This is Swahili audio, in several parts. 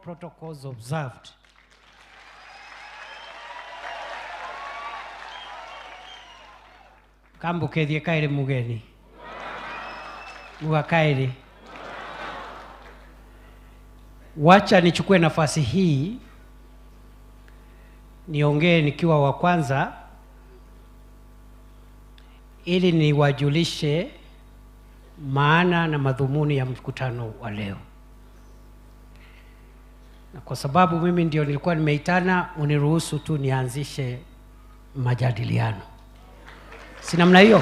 protocols observed. Kambuke thie kaire mugeni. Muwakaire. Wacha nichukue nafasi hii niongee nikiwa wa kwanza ili niwajulishe maana na madhumuni ya mkutano wa leo. Na kwa sababu mimi ndio nilikuwa nimeitana, uniruhusu tu nianzishe majadiliano. Si namna hiyo?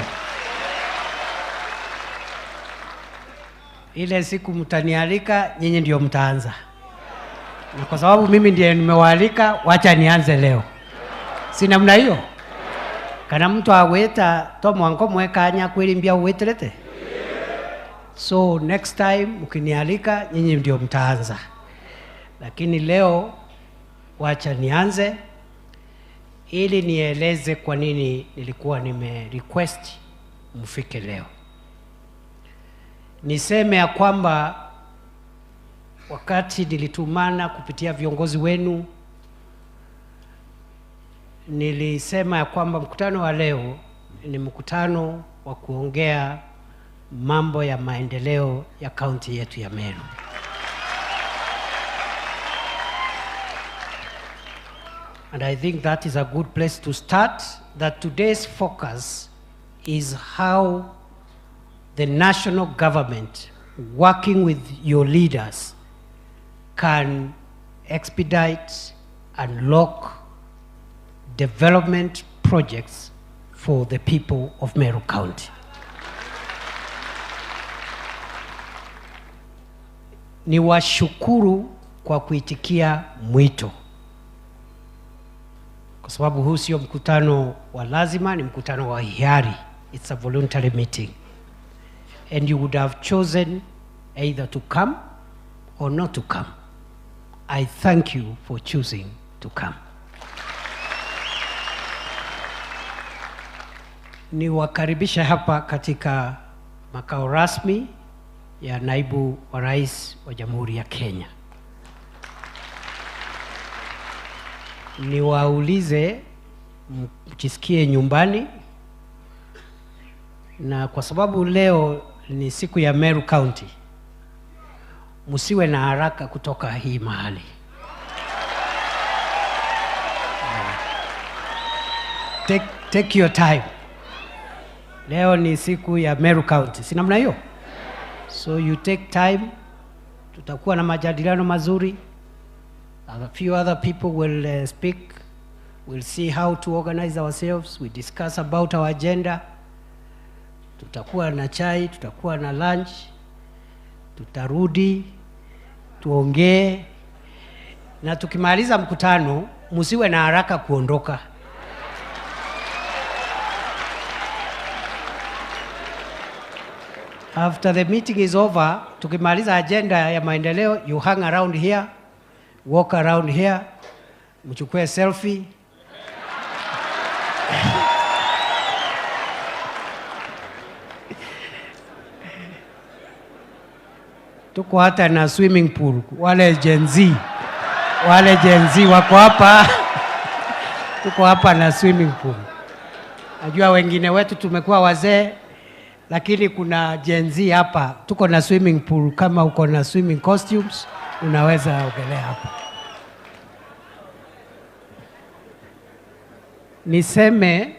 Ile siku mtanialika, nyinyi ndio mtaanza. Na kwa sababu mimi ndiye nimewaalika, wacha nianze leo. Si namna hiyo? Kana mtu aweta to mwanko mwekanya kwelimbia uwetelete. So next time mkinialika, nyinyi ndio mtaanza. Lakini leo wacha nianze ili nieleze kwa nini nilikuwa request mfike leo. Niseme ya kwamba wakati nilitumana kupitia viongozi wenu, nilisema ya kwamba mkutano wa leo ni mkutano wa kuongea mambo ya maendeleo ya kaunti yetu ya Meru. And I think that is a good place to start, that today's focus is how the national government, working with your leaders, can expedite and unlock development projects for the people of Meru County. Niwashukuru kwa kuitikia mwito. Kwa sababu huu sio mkutano wa lazima, ni mkutano wa hiari. It's a voluntary meeting. And you would have chosen either to come or not to come. I thank you for choosing to come. Niwakaribisha hapa katika makao rasmi ya naibu wa rais wa Jamhuri ya Kenya. Niwaulize mjisikie nyumbani, na kwa sababu leo ni siku ya Meru County, msiwe na haraka kutoka hii mahali. Take your time. Leo ni siku ya Meru County, si namna hiyo? So you take time, tutakuwa na majadiliano mazuri. A few other people will speak. We'll see how to organize ourselves. We discuss about our agenda. Tutakuwa na chai, tutakuwa na lunch. Tutarudi, tuongee. Na tukimaliza mkutano, msiwe na haraka kuondoka. After the meeting is over, tukimaliza agenda ya maendeleo, you hang around here, walk around here, mchukue selfie. Tuko hata na swimming pool, wale Gen Z wako hapa. Tuko hapa na swimming pool. Najua wengine wetu tumekuwa wazee, lakini kuna Gen Z hapa. Tuko na swimming pool, kama uko na swimming costumes, unaweza ogelea hapa. Niseme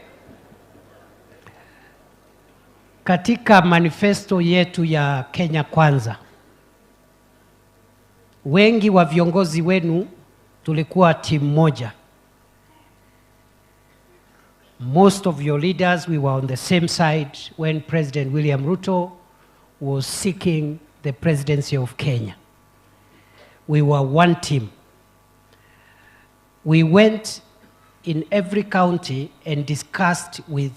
katika manifesto yetu ya Kenya Kwanza, wengi wa viongozi wenu tulikuwa timu moja. Most of your leaders, we were on the same side when President William Ruto was seeking the presidency of Kenya. We were one team. We went in every county and discussed with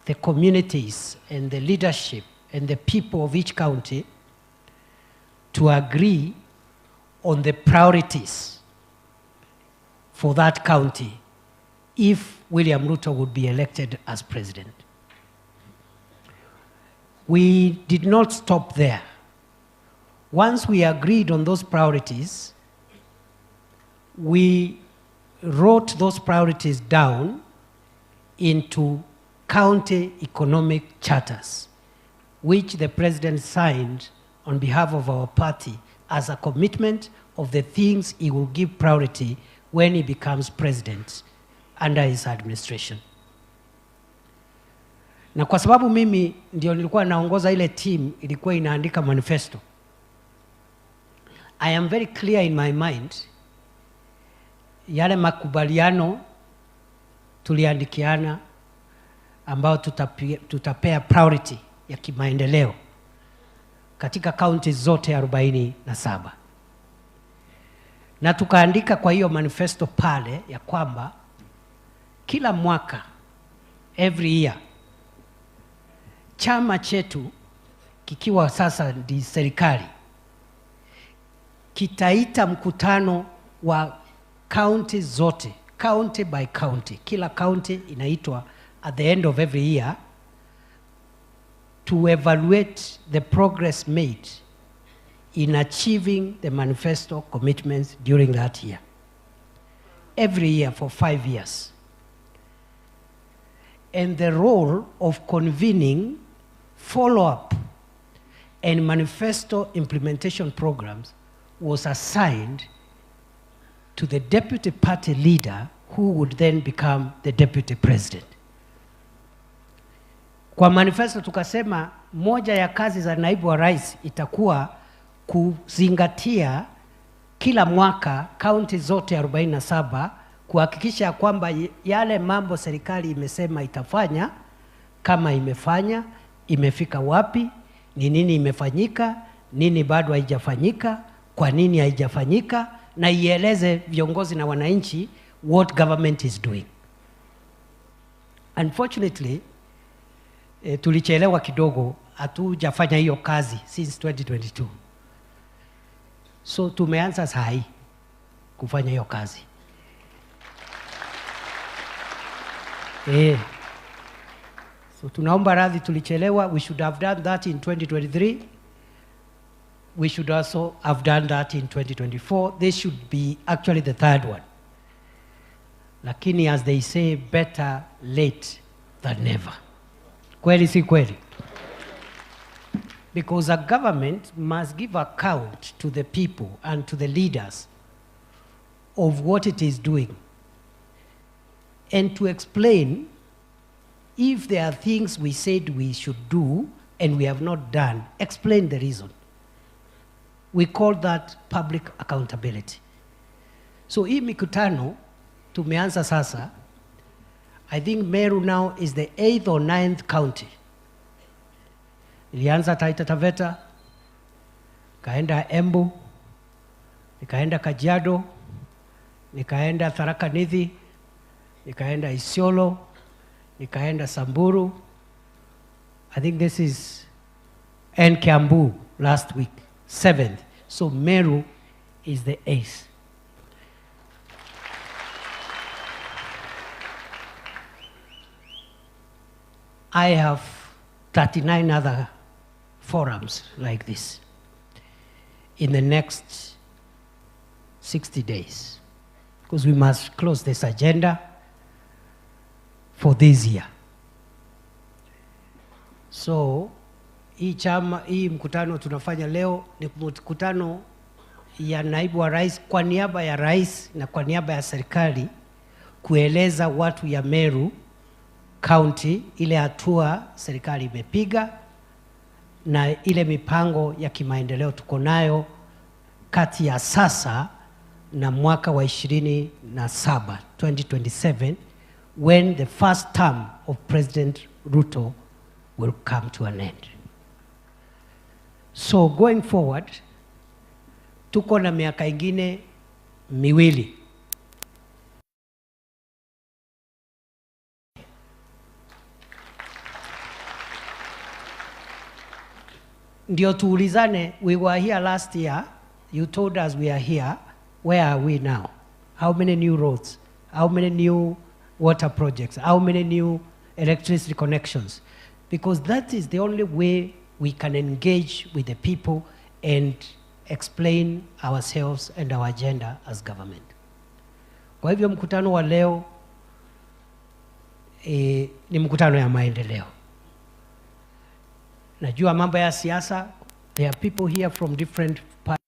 the communities and the leadership and the people of each county to agree on the priorities for that county if William Ruto would be elected as president. We did not stop there. Once we agreed on those priorities, we wrote those priorities down into county economic charters, which the president signed on behalf of our party as a commitment of the things he will give priority when he becomes president under his administration. Na kwa sababu mimi ndio nilikuwa naongoza ile team ilikuwa inaandika manifesto, I am very clear in my mind yale makubaliano tuliandikiana ambao tutapea priority ya kimaendeleo katika counties zote 47. Na tukaandika kwa hiyo manifesto pale ya kwamba kila mwaka, every year, chama chetu kikiwa sasa ndi serikali kitaita mkutano wa county zote, county by county. Kila county inaitwa at the end of every year to evaluate the progress made in achieving the manifesto commitments during that year. Every year for 5 years. And the role of convening follow-up and manifesto implementation programs was assigned to the deputy party leader who would then become the deputy president. Kwa manifesto tukasema moja ya kazi za naibu wa rais itakuwa kuzingatia kila mwaka kaunti zote 47 kuhakikisha kwamba yale mambo serikali imesema itafanya, kama imefanya, imefika wapi, ni nini imefanyika, nini bado haijafanyika, kwa nini haijafanyika, na ieleze viongozi na wananchi what government is doing. Unfortunately, tulichelewa kidogo, hatujafanya hiyo kazi since 2022. So tumeanza sahi kufanya hiyo kazi. So tunaomba radhi tulichelewa. We should have done that in 2023. We should also have done that in 2024. This should be actually the third one. Lakini as they say, better late than never. Kweli si kweli? Because a government must give account to the people and to the leaders of what it is doing, and to explain if there are things we said we should do and we have not done, explain the reason. We call that public accountability. So hii mikutano tumeanza sasa. I think Meru now is the 8th or 9th county. Ilianza Taita Taveta, kaenda Embu, nikaenda Kajiado, nikaenda Tharaka Nithi, nikaenda Isiolo, nikaenda Samburu. I think this is Kiambu last week, 7th. So Meru is the 8th. I have 39 other forums like this in the next 60 days, because we must close this agenda for this year. So hii mkutano tunafanya leo ni mkutano ya naibu wa rais kwa niaba ya rais na kwa niaba ya serikali kueleza watu ya Meru County ile hatua serikali imepiga na ile mipango ya kimaendeleo tuko nayo kati ya sasa na mwaka wa 2027 when the first term of President Ruto will come to an end. So going forward, tuko na miaka ingine miwili. Ndio tuulizane, we were here last year, you told us we are here, where are we now? How many new roads? How many new water projects? How many new electricity connections? Because that is the only way we can engage with the people and explain ourselves and our agenda as government. Kwa hivyo mkutano wa leo ni mkutano ya maendeleo. Najua mambo ya siasa, there are people here from different parties.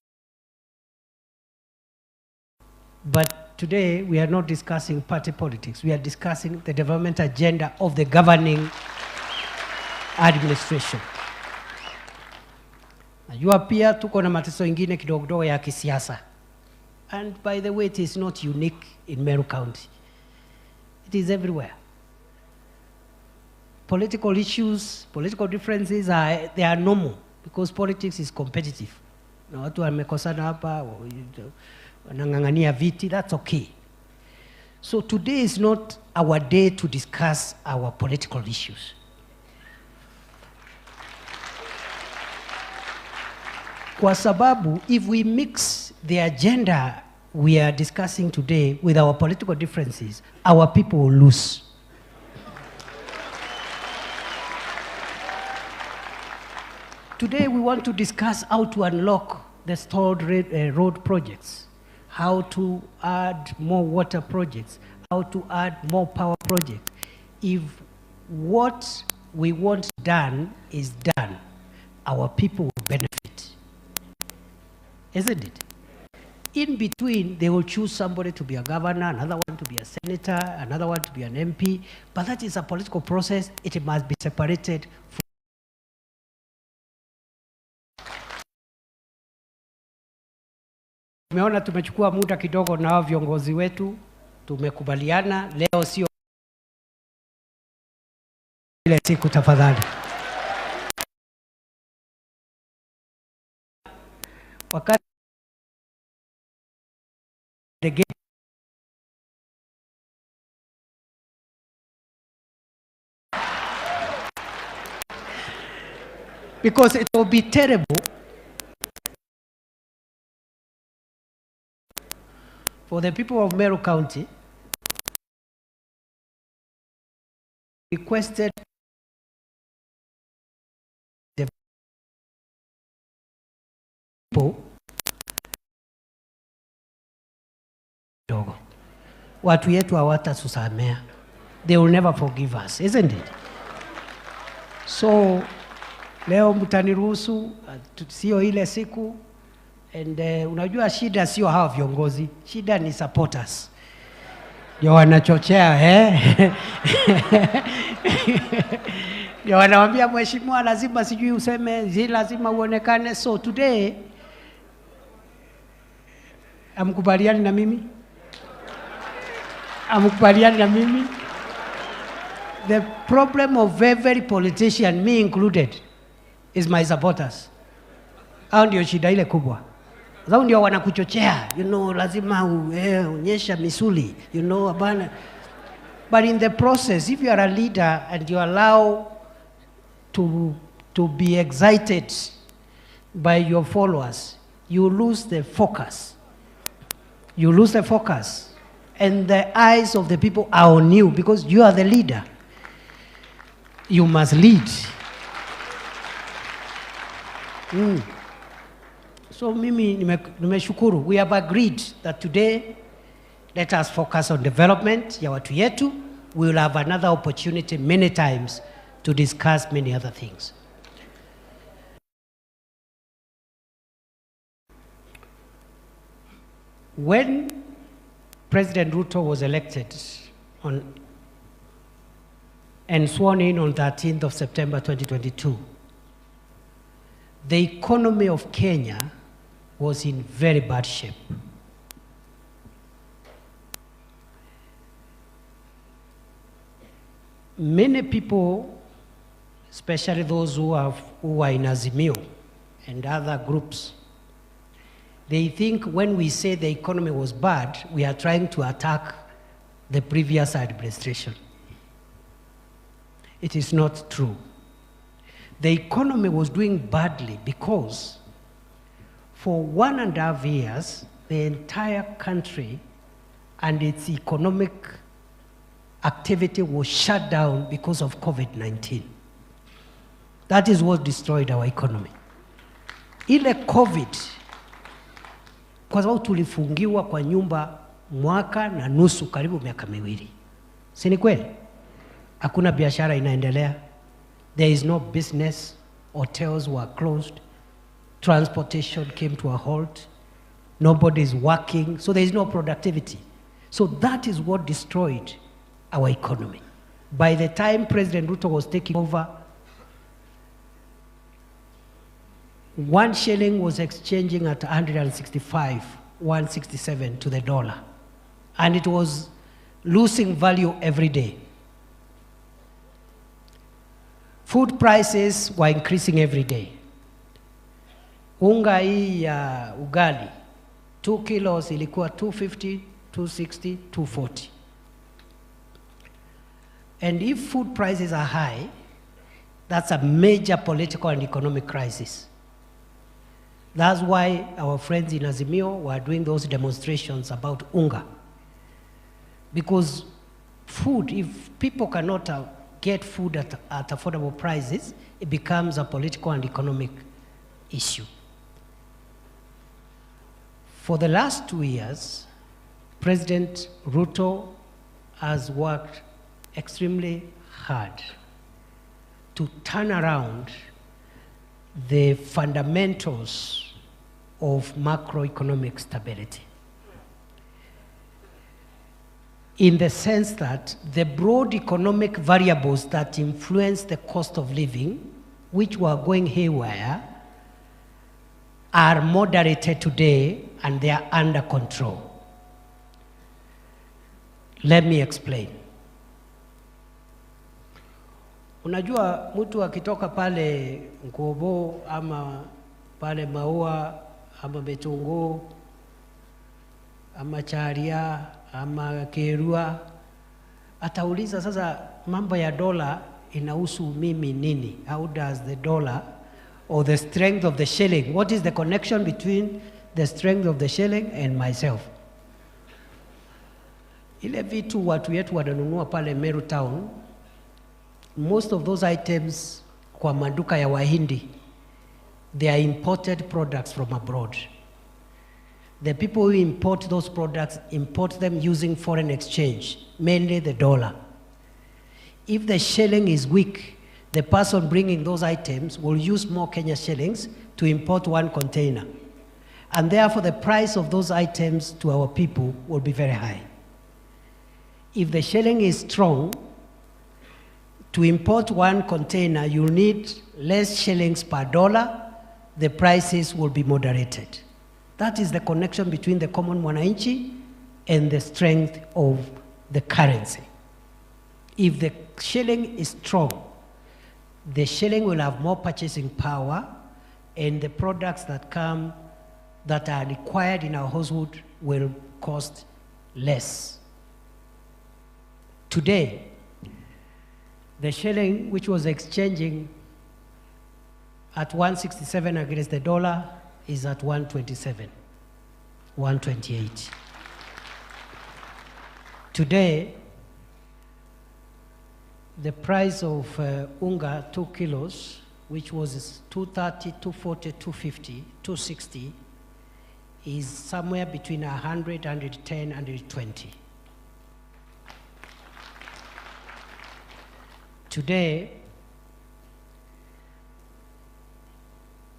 But today we are not discussing party politics. We are discussing the development agenda of the governing administration. Najua pia tuko na mateso ingine kidogo ya kisiasa. And by the way, it is not unique in Meru County. It is everywhere. Political issues, political differences they are normal because politics is competitive. Na watu wamekosana hapa, wanang'ang'ania viti, that's okay. So today is not our day to discuss our political issues. Kwa sababu, if we mix the agenda we are discussing today with our political differences, our people will lose. Today we want to discuss how to unlock the stalled road projects, how to add more water projects, how to add more power projects. If what we want done is done, our people will benefit. Isn't it? In between, they will choose somebody to be a governor, another one to be a senator, another one to be an MP, but that is a political process. It must be separated from. Tumeona tumechukua muda kidogo na viongozi wetu, tumekubaliana leo sio ile siku tafadhali. Wakati because it will be terrible for the people of Meru County requested the people watu yetu hawatatusamea. They will never forgive us, isn't it? So leo mtaniruhusu sio ile siku, and unajua shida sio hawa viongozi, shida ni supporters. Ndio wanachochea ndio wanawaambia mheshimiwa lazima sijui useme, lazima uonekane. So today amkubaliani na mimi? Amkubaliani na mimi? The problem of every politician, me included, is my supporters. Hao ndio shida ile kubwa. Zao ndio wanakuchochea, lazima uonyesha misuli, abana. But in the process, if you are a leader and you allow to be excited by your followers, you lose the focus. You lose the focus. And the eyes of the people are on you because you are the leader. You must lead. So mimi nimeshukuru. We have agreed that today, let us focus on development ya watu yetu. We will have another opportunity many times to discuss many other things. When President Ruto was elected and sworn in on 13th of September 2022, the economy of Kenya was in very bad shape. Many people, especially those who are in Azimio and other groups, they think when we say the economy was bad, we are trying to attack the previous administration. It is not true. The economy was doing badly because for 1.5 years, the entire country and its economic activity was shut down because of COVID-19. That is what destroyed our economy. Ile COVID, kwa sababu tulifungiwa kwa nyumba mwaka na nusu, karibu miaka miwili. Si ni kweli? Hakuna biashara inaendelea. There is no business. Hotels were closed. Transportation came to a halt. Nobody is working, so there is no productivity. So that is what destroyed our economy. By the time President Ruto was taking over, 1 shilling was exchanging at 165, 167 to the dollar. And it was losing value every day. Food prices were increasing every day. Unga hii ya ugali, 2 kilos ilikuwa 250, 260, 240. And if food prices are high, that's a major political and economic crisis. That's why our friends in Azimio were doing those demonstrations about unga. Because food, if people cannot get food at affordable prices, it becomes a political and economic issue. For the last 2 years, President Ruto has worked extremely hard to turn around the fundamentals of macroeconomic stability, in the sense that the broad economic variables that influence the cost of living, which were going haywire, are moderated today and they are under control. Let me explain. Unajua mtu akitoka pale Nkobo ama pale Maua ama Betunguu ama Charia ama Kerua, atauliza sasa mambo ya dola inahusu mimi nini? How does the dollar or the strength of the shilling, what is the connection between the strength of the shilling and myself? Ile vitu watu yetu wananunua pale Meru town, most of those items kwa maduka ya Wahindi, they are imported products from abroad. The people who import those products import them using foreign exchange, mainly the dollar. If the shilling is weak, the person bringing those items will use more Kenya shillings to import 1 container. And therefore the price of those items to our people will be very high. If the shilling is strong, to import 1 container, you need less shillings per dollar, the prices will be moderated. That is the connection between the common mwananchi and the strength of the currency. If the shilling is strong, the shilling will have more purchasing power, and the products that come, that are required in our household, will cost less. Today, the shilling, which was exchanging at 167 against the dollar, is at 127, 128. Today, the price of unga, 2 kilos, which was 230, 240, 250, 260, is somewhere between 100, 110, 120. Today,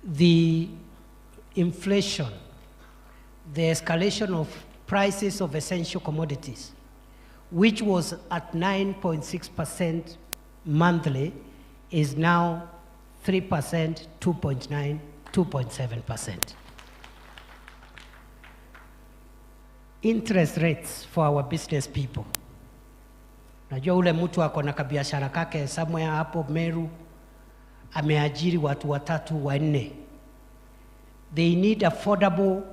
the inflation, the escalation of prices of essential commodities, which was at 9.6% monthly, is now 3%, 2.9%, 2.7%. Interest rates for our business people. Najua ule mtu ako na kabiashara kake somewhere hapo Meru, ameajiri watu 3, 4. They need affordable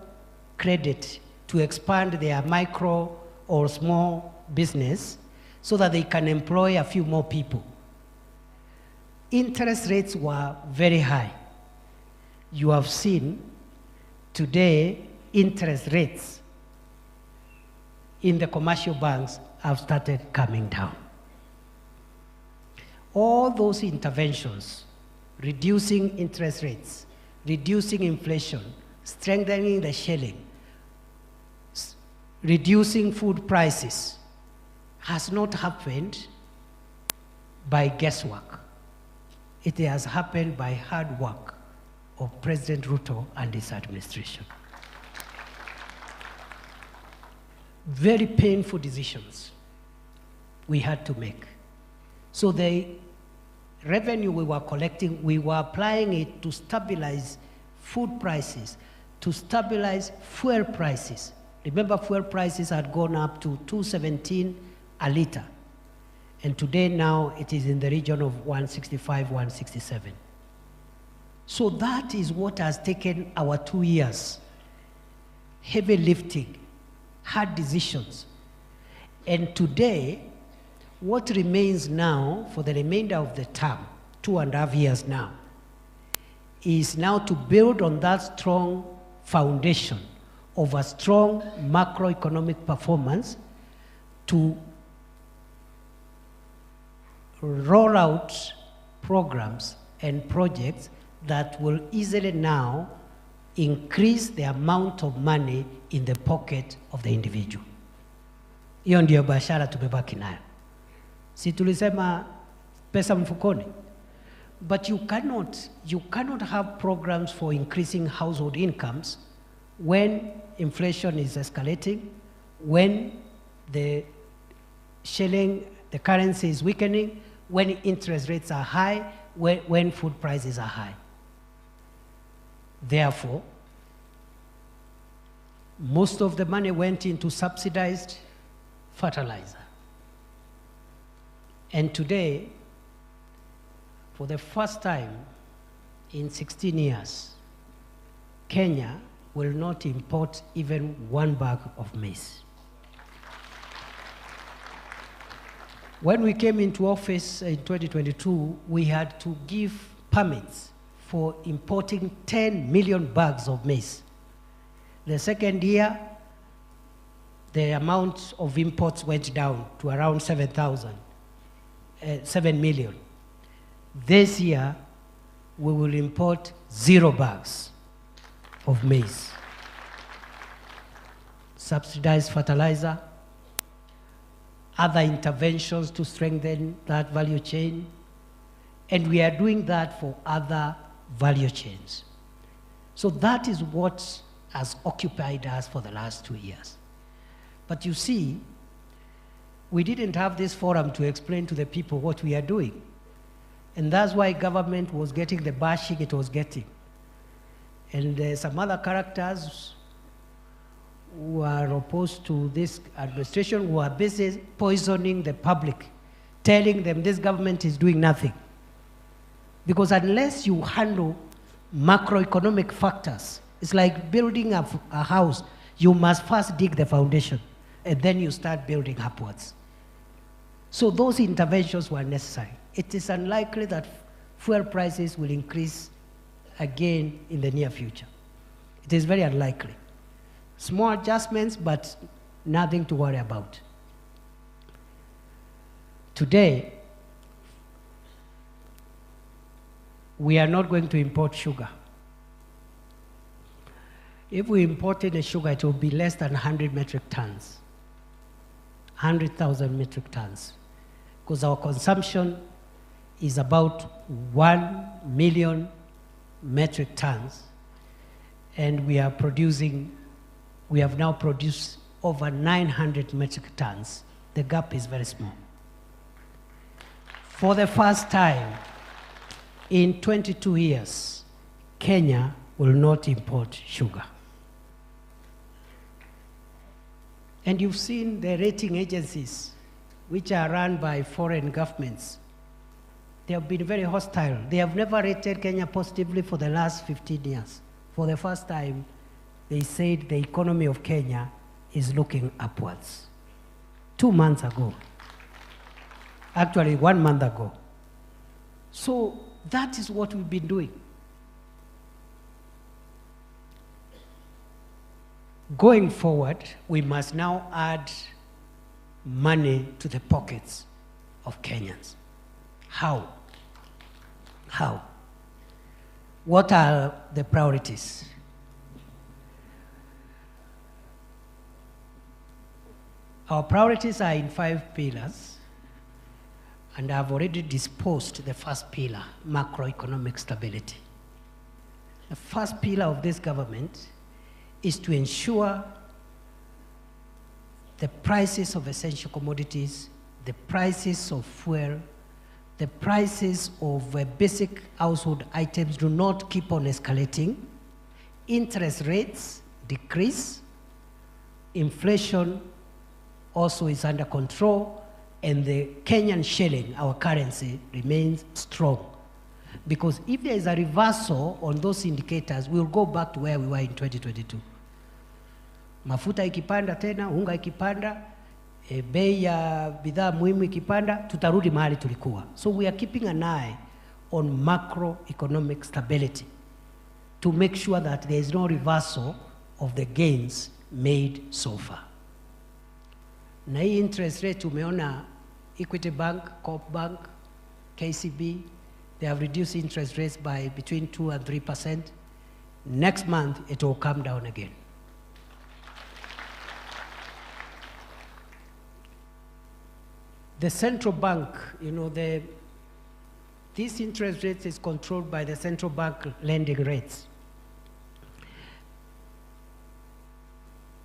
credit to expand their micro or small business so that they can employ a few more people. Interest rates were very high. You have seen today interest rates in the commercial banks have started coming down. All those interventions, reducing interest rates, reducing inflation, strengthening the shilling, reducing food prices has not happened by guesswork. It has happened by hard work of President Ruto and his administration. Very painful decisions we had to make. So the revenue we were collecting, we were applying it to stabilize food prices, to stabilize fuel prices. Remember, fuel prices had gone up to $2.17 a liter. And today now it is in the region of 165, 167. So that is what has taken our 2 years. Heavy lifting, hard decisions. And today, what remains now for the remainder of the term, 2.5 years now, is now to build on that strong foundation of a strong macroeconomic performance to roll out programs and projects that will easily now increase the amount of money in the pocket of the individual. Hiyo ndio biashara tumebaki nayo. Si tulisema pesa mfukoni. But you cannot have programs for increasing household incomes when inflation is escalating, when the shilling, the currency is weakening, when interest rates are high, when food prices are high. Therefore, most of the money went into subsidized fertilizer. And today, for the first time in 16 years, Kenya will not import even 1 bag of maize. When we came into office in 2022, we had to give permits for importing 10 million bags of maize. The second year, the amount of imports went down to around 7 million. This year, we will import 0 bags of maize. Subsidized fertilizer, other interventions to strengthen that value chain, and we are doing that for other value chains. So that is what has occupied us for the last 2 years. But you see, we didn't have this forum to explain to the people what we are doing. And that's why government was getting the bashing it was getting. And some other characters who are opposed to this administration who are busy poisoning the public, telling them this government is doing nothing. Because unless you handle macroeconomic factors, it's like building a house. You must first dig the foundation, and then you start building upwards. So those interventions were necessary. It is unlikely that fuel prices will increase again in the near future. It is very unlikely. Small adjustments, but nothing to worry about. Today, we are not going to import sugar. If we imported the sugar, it will be less than 100 metric tons. 100,000 metric tons. Because our consumption is about 1 million metric tons. And we have now produced over 900 metric tons. The gap is very small. For the first time in 22 years, Kenya will not import sugar. And you've seen the rating agencies, which are run by foreign governments. They have been very hostile. They have never rated Kenya positively for the last 15 years. For the first time, they said the economy of Kenya is looking upwards. 2 months ago. Actually, 1 month ago. So that is what we've been doing. Going forward, we must now add money to the pockets of Kenyans. How? How? What are the priorities? Our priorities are in 5 pillars, and I've already disposed the first pillar, macroeconomic stability. The first pillar of this government is to ensure the prices of essential commodities, the prices of fuel, the prices of basic household items do not keep on escalating, interest rates decrease, inflation also is under control, and the Kenyan shilling, our currency, remains strong. Because if there is a reversal on those indicators, we'll go back to where we were in 2022. Mafuta ikipanda tena, unga ikipanda, bei ya bidhaa muhimu ikipanda, tutarudi mahali tulikuwa. So we are keeping an eye on macroeconomic stability to make sure that there is no reversal of the gains made so far. Na hii interest rate umeona Equity Bank, Coop Bank, KCB, they have reduced interest rates by between 2 and 3%. Next month, it will come down again. The central bank, you know, this interest rate is controlled by the central bank lending rates.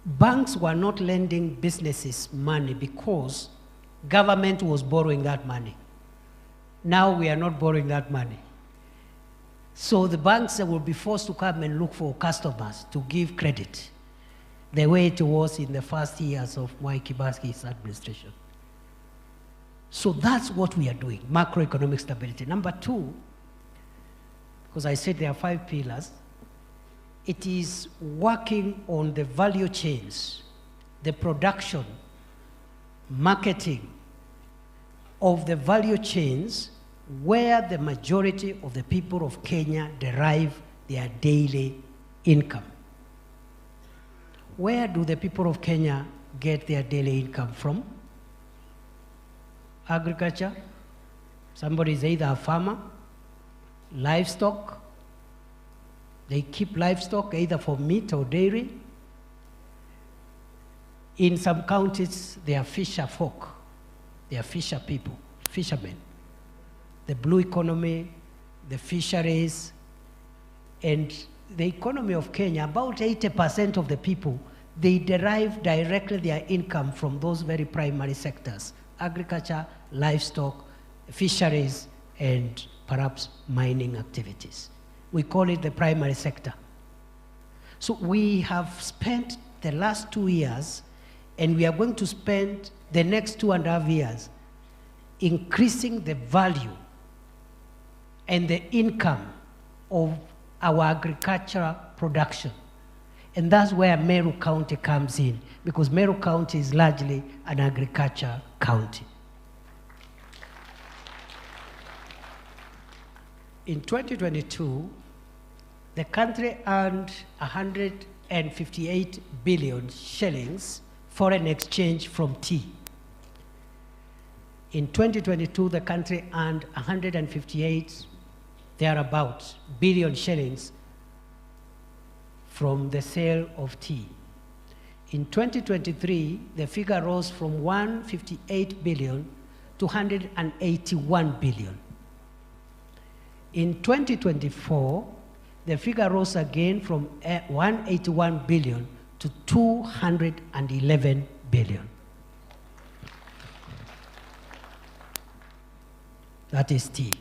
Banks were not lending businesses money because government was borrowing that money. Now we are not borrowing that money. So the banks will be forced to come and look for customers to give credit, the way it was in the first years of Mwai Kibaki's administration. So that's what we are doing, macroeconomic stability. Number 2, because I said there are 5 pillars, it is working on the value chains, the production, marketing of the value chains where the majority of the people of Kenya derive their daily income. Where do the people of Kenya get their daily income from? Agriculture. Somebody is either a farmer, livestock. They keep livestock either for meat or dairy. In some counties, they are fisher folk. They are fisher people, fishermen. The blue economy, the fisheries, and the economy of Kenya, about 80% of the people, they derive directly their income from those very primary sectors: agriculture, livestock, fisheries, and perhaps mining activities. We call it the primary sector. So we have spent the last 2 years, and we are going to spend the next 2.5 years increasing the value and the income of our agricultural production. And that's where Meru County comes in, because Meru County is largely an agriculture county. In 2022, the country earned 158 billion shillings foreign exchange from tea. In 2022, the country earned 158, thereabouts, billion shillings from the sale of tea. In 2023, the figure rose from 158 billion to 181 billion. In 2024, the figure rose again from 181 billion to 211 billion. That is tea.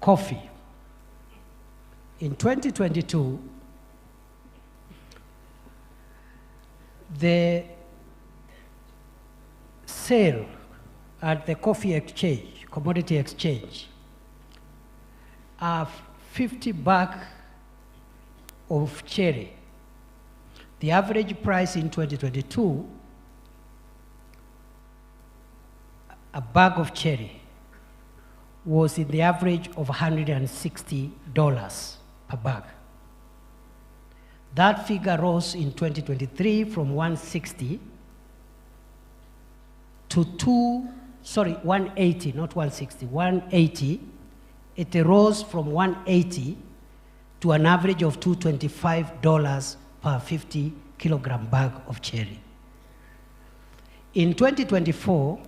Coffee. In 2022, the sale at the coffee exchange, commodity exchange, are 50 bag of cherry. The average price in 2022, a bag of cherry was in the average of $160 per bag. That figure rose in 2023 from 160 to 180, not 160, 180. It rose from 180 to an average of $225 per 50 kilogram bag of cherry. In 2024,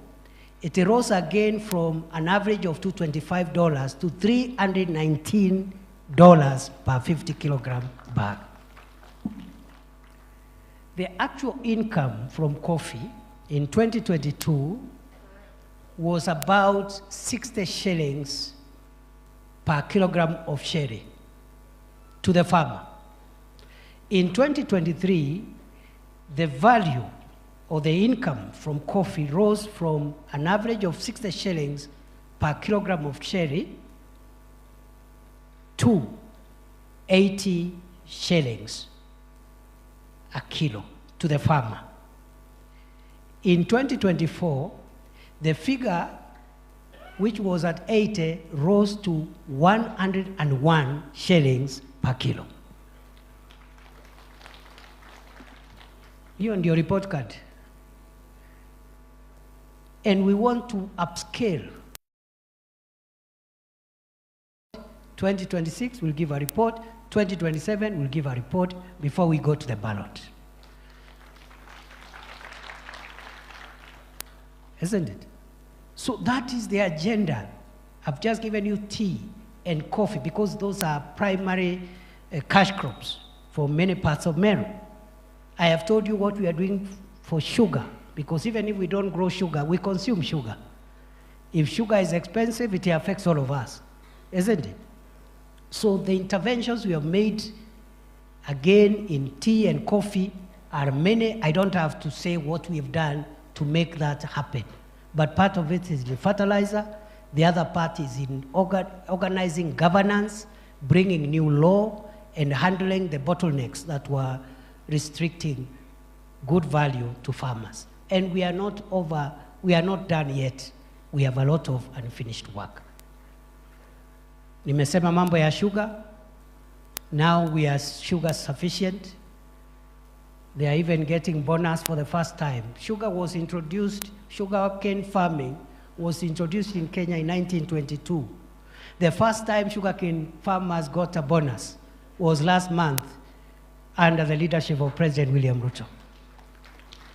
it rose again from an average of $225 to $319 per 50 kilogram bag. The actual income from coffee in 2022 was about 60 shillings per kilogram of cherry to the farmer. In 2023, the value or the income from coffee rose from an average of 60 shillings per kilogram of cherry to 80 shillings a kilo to the farmer. In 2024, the figure, which was at 80, rose to 101 shillings per kilo. Hiyo ndio report card. And we want to upscale. 2026, we'll give a report. 2027, we'll give a report before we go to the ballot. Isn't it? So that is the agenda. I've just given you tea and coffee because those are primary cash crops for many parts of Meru. I have told you what we are doing for sugar, because even if we don't grow sugar, we consume sugar. If sugar is expensive, it affects all of us, isn't it? So the interventions we have made, again, in tea and coffee are many. I don't have to say what we have done to make that happen. But part of it is the fertilizer. The other part is in organizing governance, bringing new law, and handling the bottlenecks that were restricting good value to farmers. And we are not done yet. We have a lot of unfinished work. Nimesema mambo ya sugar. Now we are sugar sufficient. They are even getting bonus for the first time. Sugarcane farming was introduced in Kenya in 1922. The first time sugarcane farmers got a bonus was last month under the leadership of President William Ruto.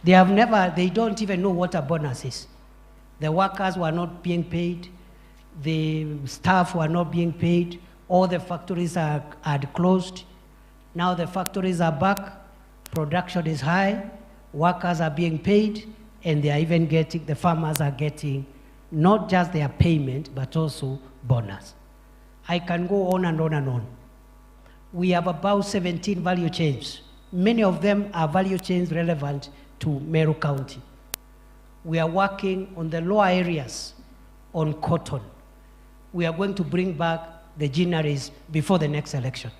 They don't even know what a bonus is. The workers were not being paid. The staff were not being paid. All the factories had closed. Now the factories are back. Production is high. Workers are being paid. And they are even getting, the farmers are getting not just their payment, but also bonus. I can go on and on and on. We have about 17 value chains. Many of them are value chains relevant to Meru County. We are working on the lower areas on cotton. We are going to bring back the ginaries before the next election.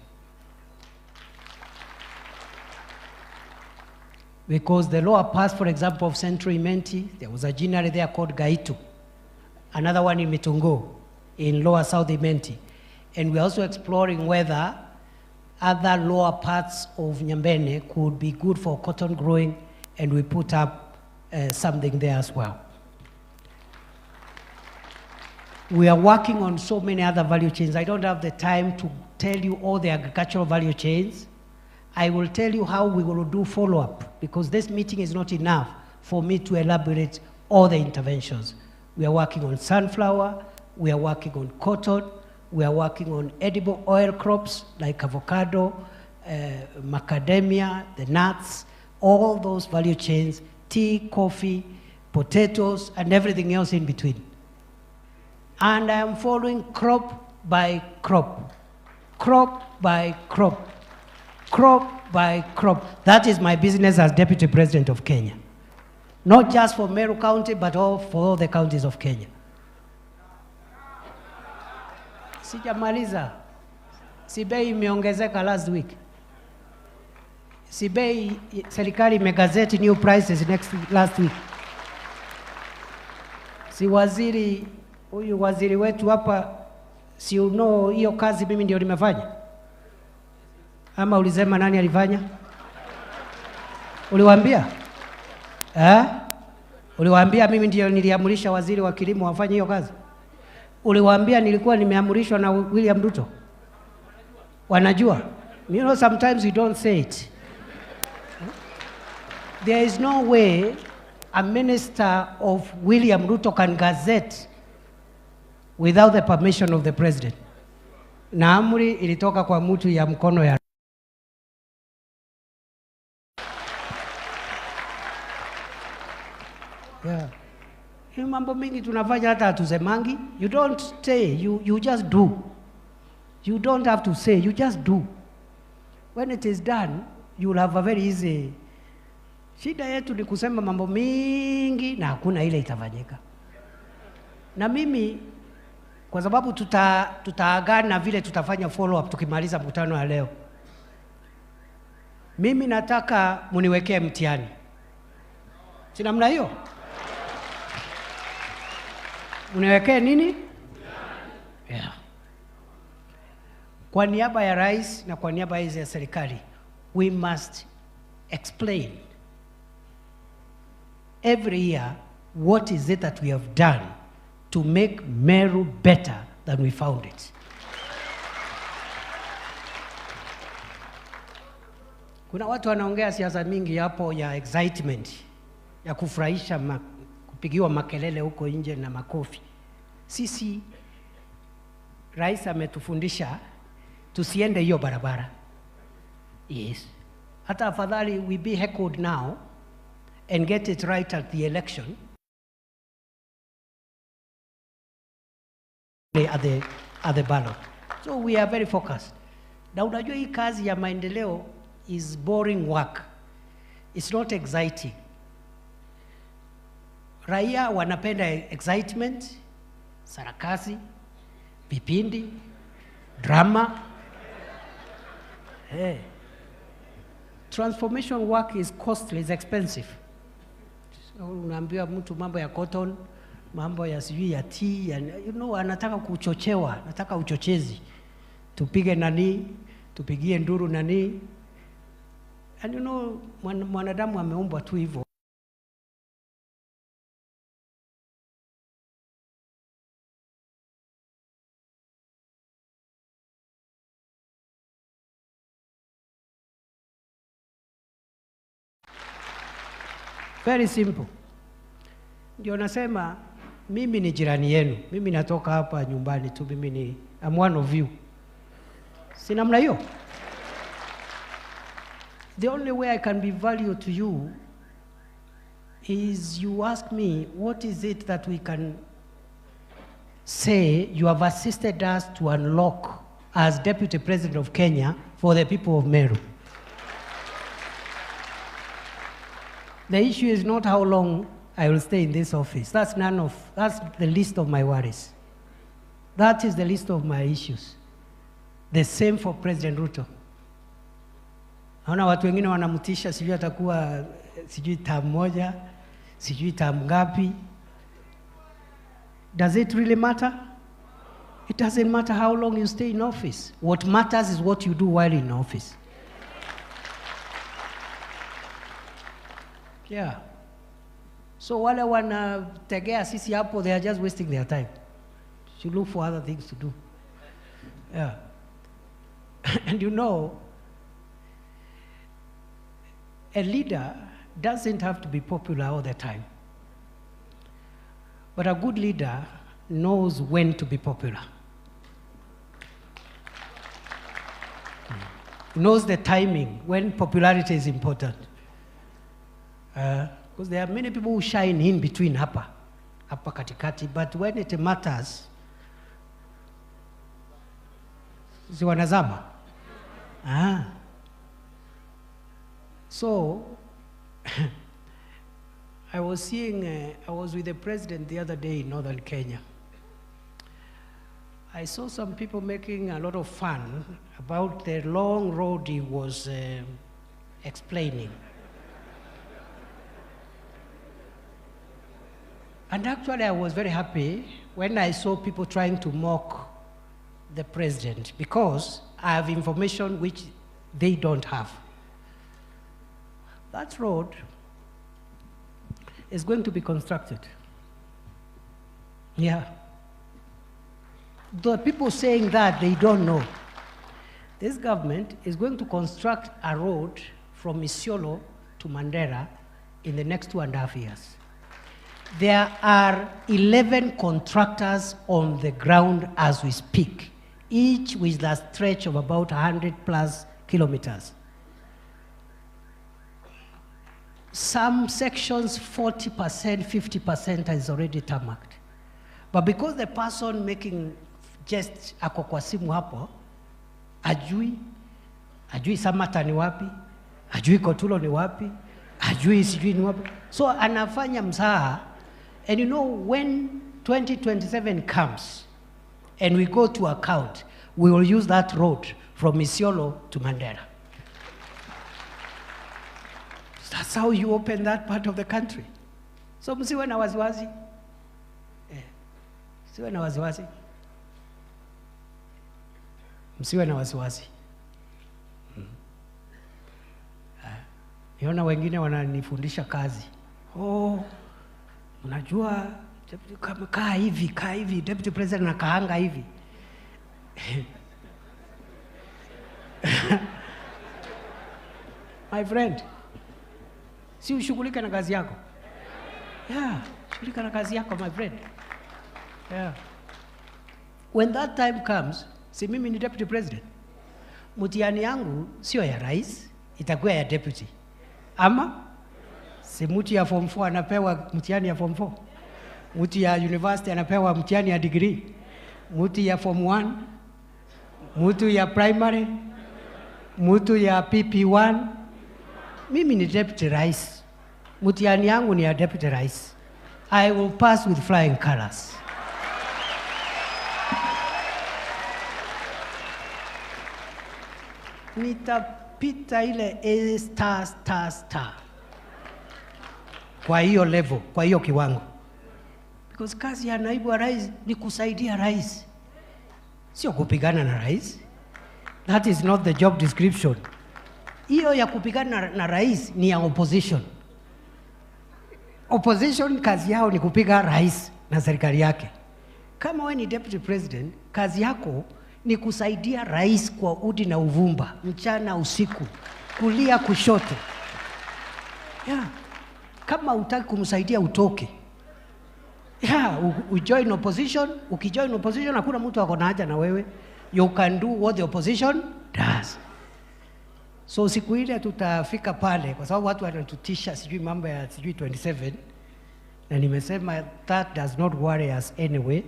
Because the lower parts, for example, of Central Imenti, there was a ginary there called Gaitu. Another one in Mitungo, in lower South Imenti. And we're also exploring whether other lower parts of Nyambene could be good for cotton growing, and we put up something there as well. We are working on so many other value chains. I don't have the time to tell you all the agricultural value chains. I will tell you how we will do follow-up, because this meeting is not enough for me to elaborate all the interventions. We are working on sunflower, we are working on cotton, we are working on edible oil crops like avocado, macadamia, the nuts, all those value chains, tea, coffee, potatoes, and everything else in between. And I am following crop by crop, crop by crop, crop by crop. That is my business as Deputy President of Kenya. Not just for Meru County, but for all the counties of Kenya. Sijamaliza. Sibei imeongezeka last week. Sibei serikali imegazeti new prices last week. Si waziri, huyu waziri wetu hapa, si uno hiyo kazi mimi ndio nimefanya? Ama ulisema nani alifanya? Uliwaambia? Uliwaambia mimi ndio niliamurisha waziri wa kilimo afanye hiyo kazi? Uliwaambia nilikuwa nimeamurishwa na William Ruto? Wanajua? You know, sometimes you don't say it. There is no way a minister of William Ruto can gazette without the permission of the president. Na amri ilitoka kwa mtu ya mkono ya yeah. Hii mambo mingi tunafanya hata hatusemangi. You don't say, you just do. You don't have to say, you just do. When it is done, you will have a very easy. Shida yetu ni kusema mambo mingi na hakuna ile itafanyika. Na mimi kwa sababu tutaagana vile tutafanya follow up tukimaliza mkutano wa leo. Mimi nataka muniwekee mtihani. Si namna hiyo? Muniwekee nini? Yeah. Kwa niaba ya rais na kwa niaba ya serikali, we must explain every year what is it that we have done to make Meru better than we found it. Kuna watu wanaongea siasa mingi hapo ya excitement, ya kufurahisha kupigiwa makelele huko nje na makofi. Sisi rais ametufundisha tusiende hiyo barabara. Yes. Hata afadhali we be heckled now and get it right at the election at the ballot. So we are very focused. Na unajua hii kazi ya maendeleo is boring work. It's not exciting. Raia wanapenda excitement, sarakasi, vipindi, drama. Hey. Transformation work is costly, is expensive. So, unaambiwa mtu mambo ya cotton, mambo ya sijui ya tea, you know, anataka kuchochewa, anataka uchochezi. Tupige nani, tupigie nduru nani. And you know, mwanadamu ameumbwa tu hivyo. Very simple. Ndio nasema mimi ni jirani yenu. Mimi natoka hapa nyumbani tu, I'm one of you. Si namna hiyo? The only way I can be valuable to you is you ask me, what is it that we can say you have assisted us to unlock as Deputy President of Kenya for the people of Meru? The issue is not how long I will stay in this office. That's the least of my worries. That is the least of my issues. The same for President Ruto. Naona watu wengine wanamutisha, sijui atakuwa sijui term moja, sijui term ngapi. Does it really matter? It doesn't matter how long you stay in office. What matters is what you do while in office. Yeah. So wale wanategea sisi hapo, they are just wasting their time. Should look for other things to do. Yeah. And you know, a leader doesn't have to be popular all the time. But a good leader knows when to be popular. Knows the timing, when popularity is important. Because there are many people who shine in between hapa katikati, but when it matters, si wanazama. So, I was with the president the other day in northern Kenya. I saw some people making a lot of fun about the long road he was explaining. And actually, I was very happy when I saw people trying to mock the president, because I have information which they don't have. That road is going to be constructed. Yeah. The people saying that, they don't know. This government is going to construct a road from Isiolo to Mandera in the next 2.5 years. There are 11 contractors on the ground as we speak, each with a stretch of about 100+ kilometers. Some sections, 40%, 50% is already tarmacked. But because the person making just ako kwa simu hapo, ajui Samata ni wapi, ajui Kotulo ni wapi, ajui sijui ni wapi. So anafanya mzaha. And you know, when 2027 comes and we go to account, we will use that road from Isiolo to Mandera. That's how you open that part of the country. So msiwe na wasiwasi. Msiwe na wasiwasi. Msiwe na wasiwasi. Niona wengine wananifundisha kazi. Unajua kaa hivi, Deputy President nakaanga hivi. My friend, si ushughulike na kazi yako. Yeah, shughulika na kazi yako, my friend. Yeah. When that time comes, si mimi ni Deputy President. Mtihani yangu sio ya rais, itakuwa ya deputy. Ama si mtu ya form 4 anapewa mtihani ya form 4. Mtu ya university anapewa mtihani ya degree. Mtu ya form 1, mtu ya primary, mtu ya PP1. Mimi ni deputy rais. Mtihani yangu ni ya deputy rais. I will pass with flying colors. Nitapita ile A****. Kwa hiyo level, kwa hiyo kiwango. Because kazi ya naibu wa rais ni kusaidia rais. Sio kupigana na rais. That is not the job description. Hiyo ya kupigana na rais ni ya opposition. Opposition kazi yao ni kupiga rais na serikali yake. Kama wewe ni deputy president, kazi yako ni kusaidia rais kwa udi na uvumba, mchana usiku, kulia kushoto. Yeah. Kama hutaki kumsaidia utoke. Yeah, ujoin opposition, ukijoin opposition hakuna mtu ako na haja na wewe. You can do what the opposition does. So siku ile tutafika pale kwa sababu watu wanatutisha sijui mambo ya sijui 27, na nimesema that does not worry us anyway.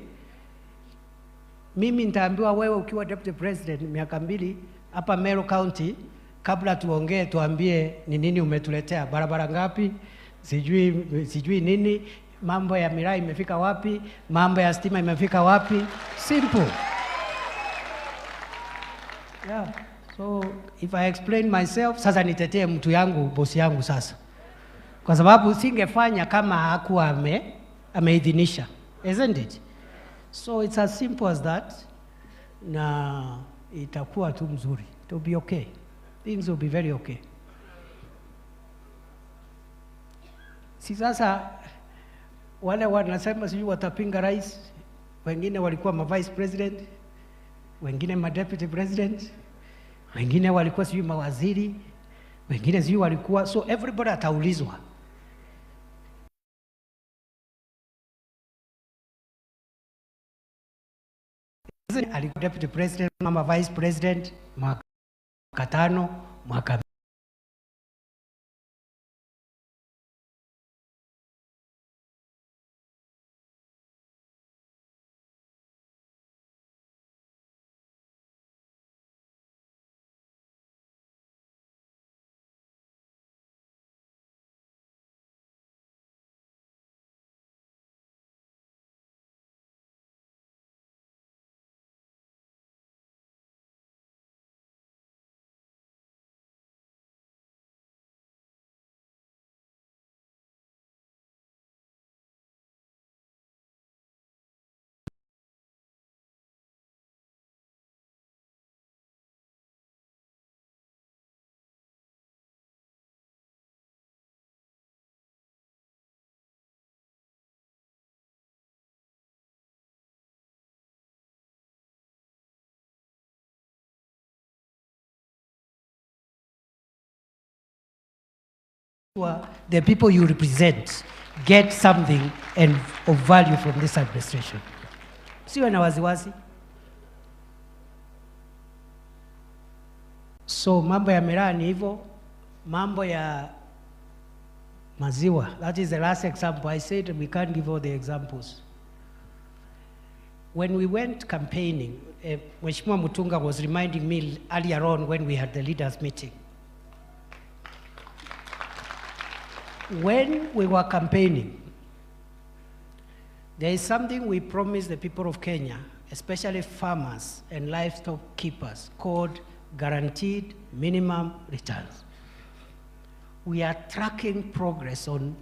Mimi nitaambiwa wewe ukiwa deputy president miaka 2 hapa Meru County, kabla tuongee tuambie ni nini umetuletea, barabara ngapi, sijui nini, mambo ya miraa imefika wapi, mambo ya stima imefika wapi. Simple. Yeah. So if I explain myself, sasa nitetee mtu yangu, bosi yangu sasa. Kwa sababu singefanya kama hakuwa ameidhinisha. Isn't it? So it's as simple as that. Na itakuwa tu mzuri. It will be okay. Things will be very okay. Si sasa wale wanasema sijui watapinga rais, wengine walikuwa vice president, wengine deputy president, wengine walikuwa sijui mawaziri, wengine sijui walikuwa, so everybody ataulizwa. Alikuwa deputy president, mama vice president, mwaka 5, mwaka the people you represent get something and of value from this administration. Siwe na waziwazi. So mambo ya miraa ni hivyo, mambo ya maziwa. That is the last example. I said we can't give all the examples. When we went campaigning, Mheshimiwa Mutunga was reminding me earlier on when we had the leaders meeting. When we were campaigning, there is something we promised the people of Kenya, especially farmers and livestock keepers, called guaranteed minimum returns. We are tracking progress on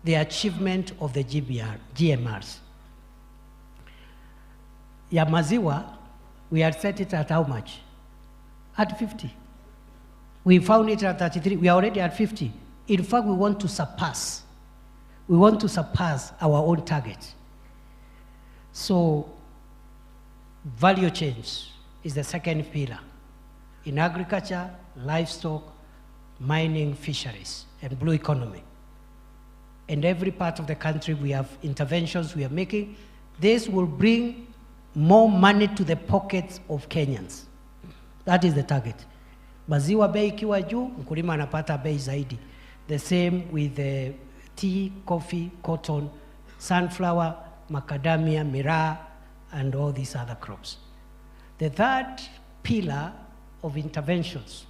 the achievement of the GMRs. Ya maziwa, we had set it at how much? At 50. We found it at 33. We are already at 50. In fact, we want to surpass. We want to surpass our own target. So, value change is the second pillar. In agriculture, livestock, mining, fisheries, and blue economy. In every part of the country, we have interventions we are making. This will bring more money to the pockets of Kenyans. That is the target. Maziwa bei ikiwa juu, mkulima anapata bei zaidi. The same with the tea, coffee, cotton, sunflower, macadamia, miraa, and all these other crops. The third pillar of interventions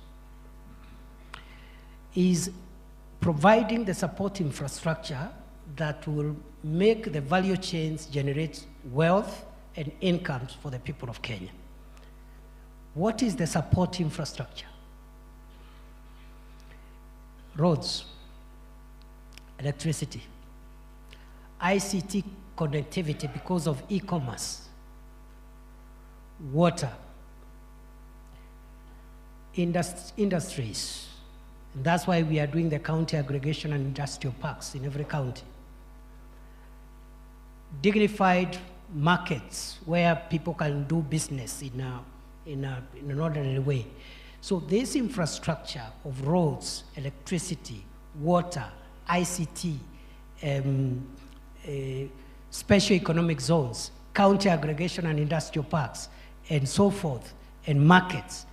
is providing the support infrastructure that will make the value chains generate wealth and incomes for the people of Kenya. What is the support infrastructure? Roads, electricity, ICT connectivity because of e-commerce, water, industries. And that's why we are doing the county aggregation and industrial parks in every county. Dignified markets where people can do business in an orderly way. So this infrastructure of roads, electricity, water, ICT, special economic zones, county aggregation and industrial parks, and so forth, and markets,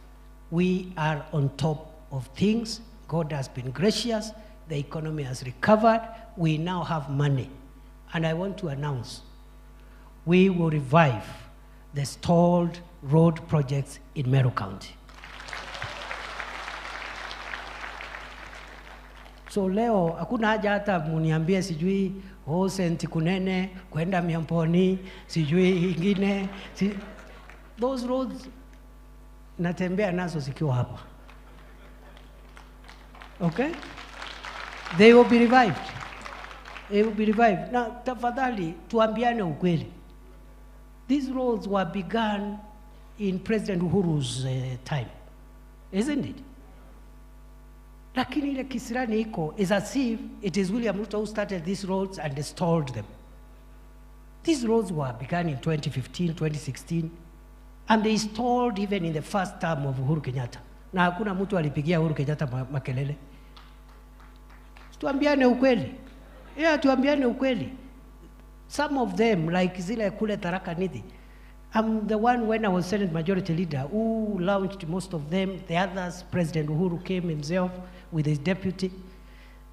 we are on top of things. God has been gracious. The economy has recovered. We now have money. And I want to announce, we will revive the stalled road projects in Meru County. So leo, hakuna haja hata muniambie sijui senti kunene, kwenda Miamponi, sijui ingine. Those roads, natembea nazo zikiwa hapa. Okay? They will be revived. They will be revived. Now, tafadhali, tuambiane ukweli. These roads were begun in President Uhuru's time, isn't it? Lakini ile kisirani iko is as if it is William Ruto who started these roads and stalled them. These roads were begun in 2015, 2016, and they stalled even in the first term of Uhuru Kenyatta. Na hakuna mtu alipigia Uhuru Kenyatta makelele. Tuambiane ukweli. Yeah, tuambiane ukweli. Some of them, like zile kule Tharaka Nithi, I'm the one when I was Senate Majority Leader who launched most of them. The others, President Uhuru came himself with his deputy.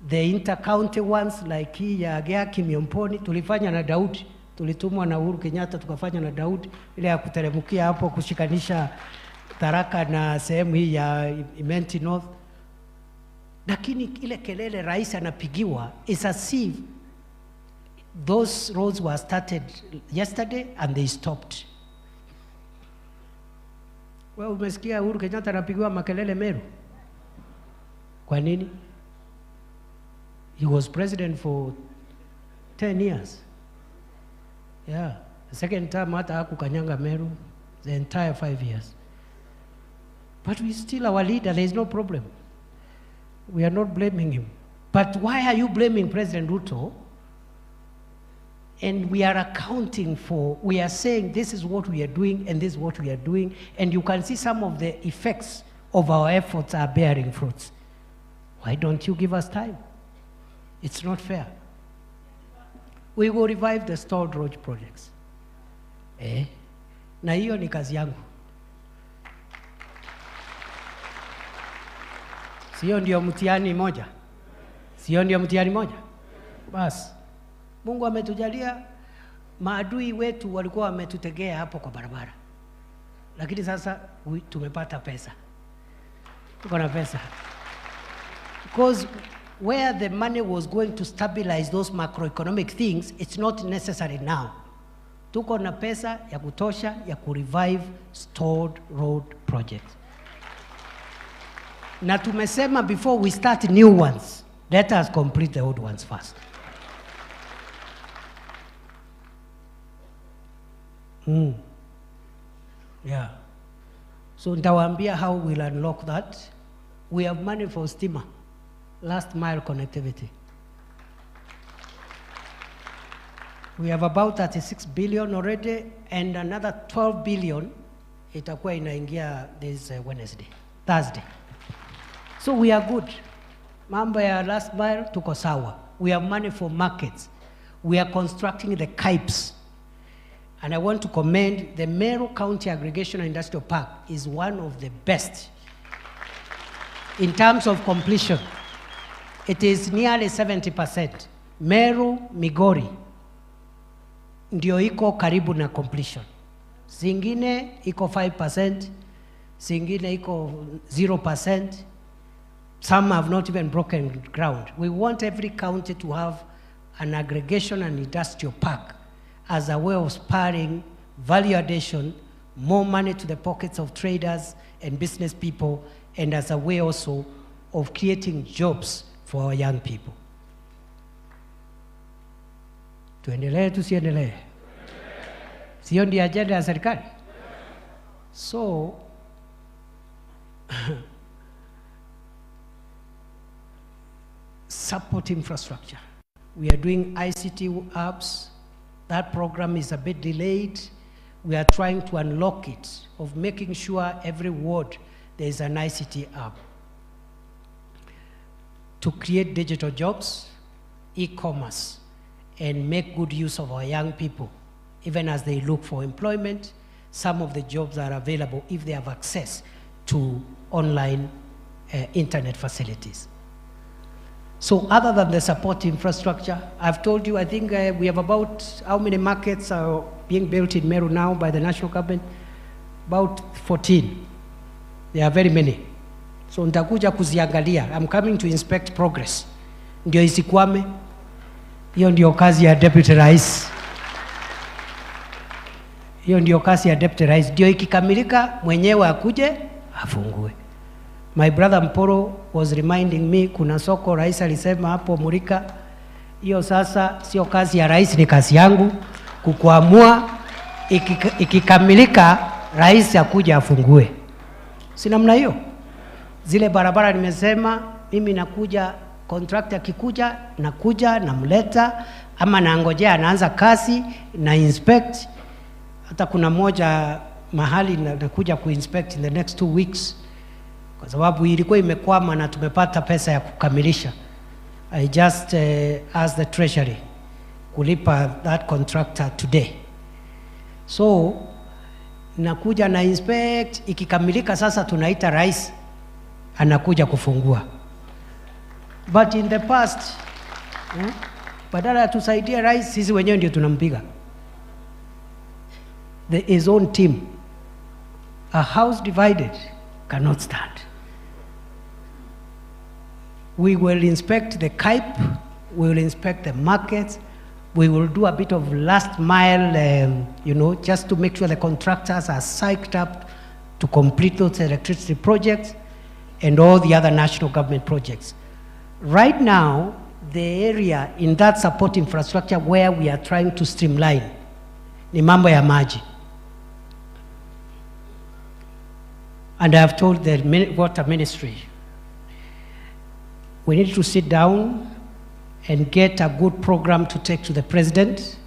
The inter-county ones, like hii ya Geaki Miamponi, tulifanya na Daudi. Tulitumwa na Uhuru Kenyatta, tukafanya na Daudi. Ile ya kuteremukia hapo kushikanisha Tharaka na sehemu hii ya Imenti North. Lakini ile kelele rais anapigiwa is as if those roads were started yesterday and they stopped. Well, umesikia Uhuru Kenyatta anapigiwa makelele Meru? Kwa nini? He was president for 10 years. Yeah. The second time hata hakukanyanga Meru, the entire 5 years. But we still our leader, there is no problem. We are not blaming him. But why are you blaming President Ruto? And we are accounting for, we are saying this is what we are doing and this is what we are doing. And you can see some of the effects of our efforts are bearing fruits. Why don't you give us time? It's not fair. We will revive the stalled road projects. Na hiyo ni kazi yangu. Sio ndio mtihani moja? Sio ndio mtihani moja? Bas. Mungu ametujalia, maadui wetu walikuwa wametutegea hapo kwa barabara. Lakini sasa tumepata pesa. Tuko na pesa. Because where the money was going to stabilize those macroeconomic things, it's not necessary now. Tuko na pesa ya kutosha ya kurevive stalled road projects. Na tumesema before we start new ones, let us complete the old ones first. Yeah. So nitawaambia how we'll unlock that. We have money for stima, last mile connectivity. We have about 36 billion already, and another 12 billion itakuwa inaingia this Thursday. So we are good. Mambo ya last mile tuko sawa. We have money for markets. We are constructing the KIPES. And I want to commend the Meru County Aggregation Industrial Park is one of the best in terms of completion. It is nearly 70%. Meru, Migori, ndio iko karibu na completion. Zingine iko 5%, zingine iko 0%. Some have not even broken ground. We want every county to have an aggregation and industrial park as a way of spurring value addition, more money to the pockets of traders and business people, and as a way also of creating jobs for our young people. Tuendelee tusiendelee? Sio ndio agenda ya serikali? So support infrastructure. We are doing ICT apps. That program is a bit delayed. We are trying to unlock it, of making sure every ward there is an ICT app. To create digital jobs, e-commerce, and make good use of our young people, even as they look for employment. Some of the jobs are available if they have access to online internet facilities. So other than the support infrastructure, I've told you, I think we have about, how many markets are being built in Meru now by the national government? About 14. There are very many. So nitakuja kuziangalia. I'm coming to inspect progress. Ndio isikwame. Hiyo ndio kazi ya Deputy Rais. Hiyo ndio kazi ya Deputy Rais. Ndio ikikamilika mwenyewe akuje afungue. My brother Mporo was reminding me, kuna soko rais alisema hapo Murika, hiyo sasa sio kazi ya rais, ni kazi yangu kukuamua ikikamilika rais akuja afungue. Si namna hiyo? Zile barabara nimesema mimi nakuja, contractor akikuja nakuja namleta, ama naangojea anaanza kazi na inspect. Hata kuna moja mahali nakuja kuinspect in the next 2 weeks. Kwa sababu ilikuwa imekwama na tumepata pesa ya kukamilisha. I just asked the treasury kulipa that contractor today. So nakuja na inspect, ikikamilika sasa tunaita rais anakuja kufungua. But in the past, badala ya tusaidie rais, sisi wenyewe ndio tunampiga. His own team. A house divided cannot stand. We will inspect the KIPE, we will inspect the markets, we will do a bit of last mile, just to make sure the contractors are psyched up to complete those electricity projects and all the other national government projects. Right now, the area in that support infrastructure where we are trying to streamline ni mambo ya maji. And I have told the water ministry, we need to sit down and get a good program to take to the president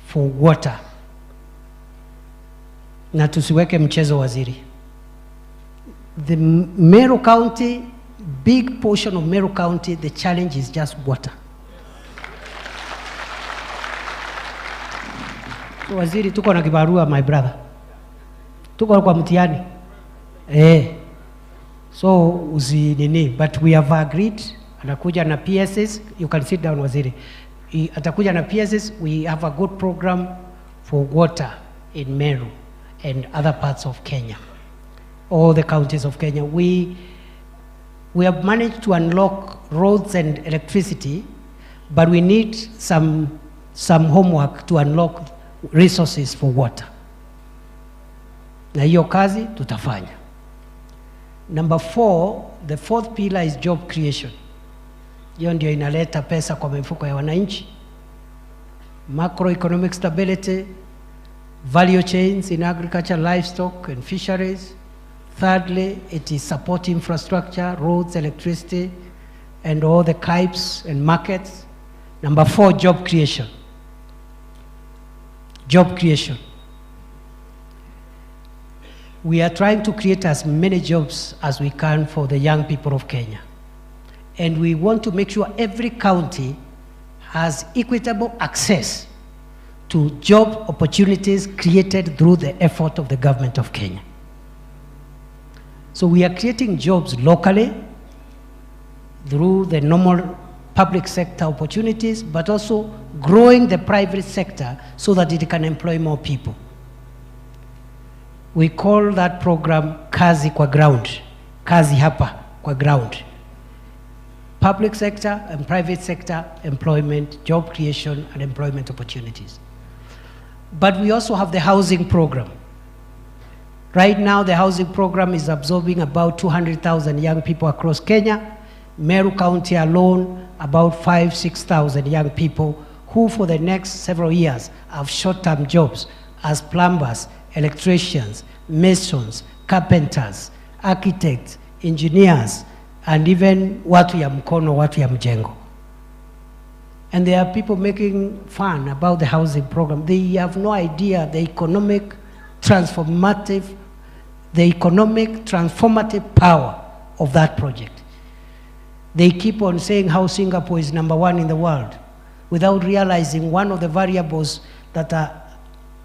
for water. Na tusiweke mchezo waziri. The Meru County, big portion of Meru County, the challenge is just water. So, waziri, tuko na kibarua, my brother. Tuko kwa mtihani. So, usinini, but we have agreed, anakuja na PSS, you can sit down, waziri. Atakuja na PSS, we have a good program for water in Meru and other parts of Kenya, all the counties of Kenya. We have managed to unlock roads and electricity, but we need some homework to unlock resources for water. Na hiyo kazi tutafanya. Number 4, the 4th pillar is job creation. Hiyo ndio inaleta pesa kwa mifuko ya wananchi. Macroeconomic stability, value chains in agriculture, livestock and fisheries. Thirdly, it is support infrastructure, roads, electricity, and all the pipes and markets. Number 4, job creation. Job creation. We are trying to create as many jobs as we can for the young people of Kenya. And we want to make sure every county has equitable access to job opportunities created through the effort of the government of Kenya. So we are creating jobs locally through the normal public sector opportunities, but also growing the private sector so that it can employ more people. We call that program Kazi kwa Ground, Kazi hapa kwa ground. Public sector and private sector employment, job creation and employment opportunities. But we also have the housing program. Right now the housing program is absorbing about 200,000 young people across Kenya. Meru County alone, about 5,000-6,000 young people who for the next several years have short-term jobs as plumbers, electricians, masons, carpenters, architects, engineers, and even watu ya mkono, watu ya mjengo. And there are people making fun about the housing program. They have no idea the economic transformative power of that project. They keep on saying how Singapore is #1 in the world without realizing one of the variables that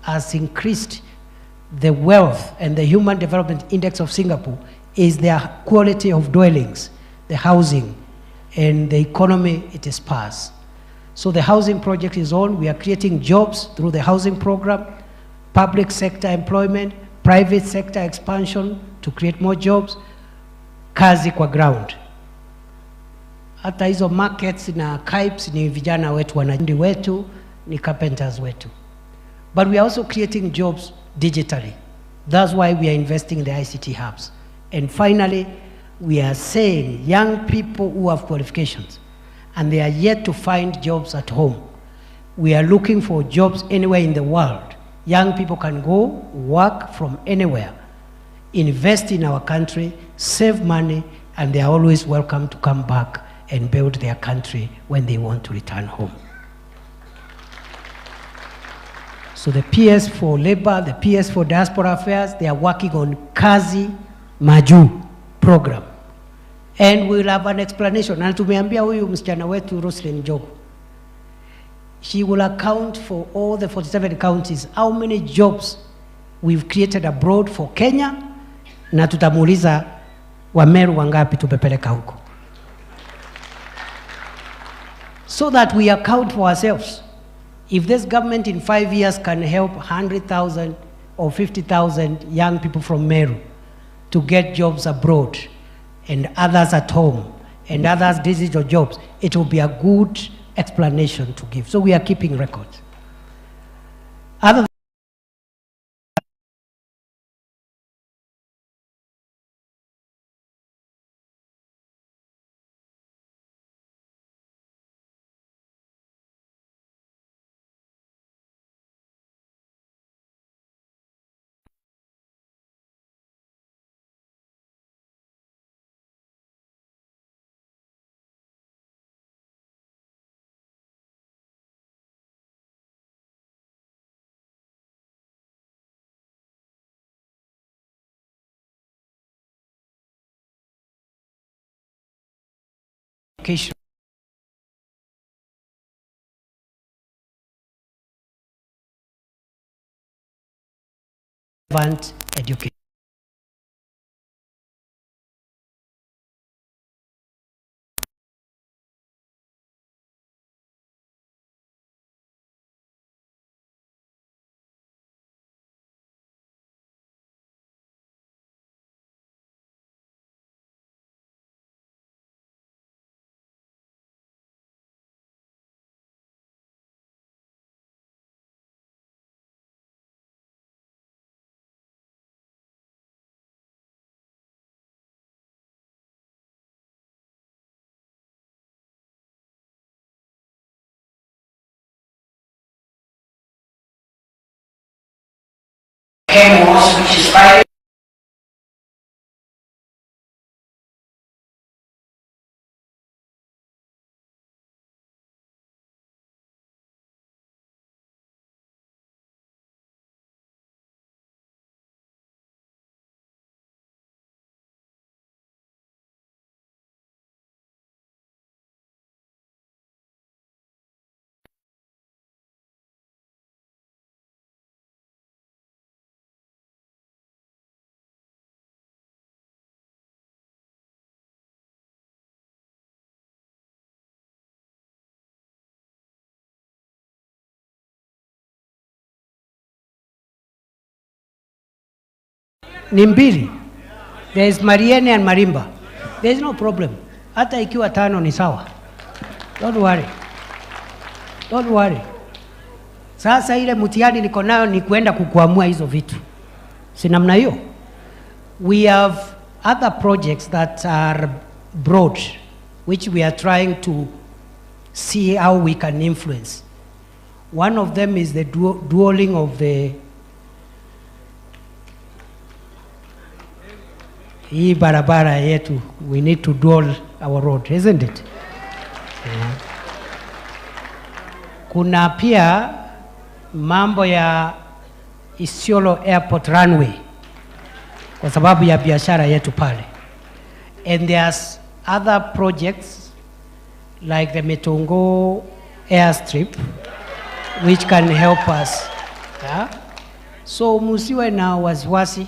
has increased the wealth and the human development index of Singapore is their quality of dwellings, the housing, and the economy it is sparse. So the housing project is on. We are creating jobs through the housing program, public sector employment, private sector expansion to create more jobs, kazi kwa ground. Hata hizo markets na pipes ni vijana wetu, wanafundi wetu, ni carpenters wetu. But we are also creating jobs digitally. That's why we are investing in the ICT hubs. And finally, we are saying young people who have qualifications and they are yet to find jobs at home. We are looking for jobs anywhere in the world. Young people can go work from anywhere, invest in our country, save money, and they are always welcome to come back and build their country when they want to return home. So the PS for Labor, the PS for Diaspora Affairs, they are working on Kazi Maju program. And we'll have an explanation. Na tumeambia huyu msichana wetu Roslyn Job, she will account for all the 47 counties, how many jobs we've created abroad for Kenya, na tutamuuliza Wameru wangapi tumepeleka huko. So that we account for ourselves. If this government in 5 years can help 100,000 or 50,000 young people from Meru to get jobs abroad and others at home and others digital jobs, it will be a good explanation to give. So we are keeping records. Other education. Education. Which is fighting. Ni mbili. There is Mariene and Marimba. There is no problem. Hata ikiwa tano ni sawa. Don't worry. Don't worry. Sasa ile mtihani niko nayo ni kwenda kukuamua hizo vitu. Si namna hiyo? We have other projects that are broad, which we are trying to see how we can influence. One of them is the dualing of the hii barabara yetu. We need to dual our road, isn't it? Yeah. Kuna pia mambo ya Isiolo Airport runway kwa sababu ya biashara yetu pale. And there's other projects like the Metongo airstrip which can help us. Yeah? So musiwe na wasiwasi.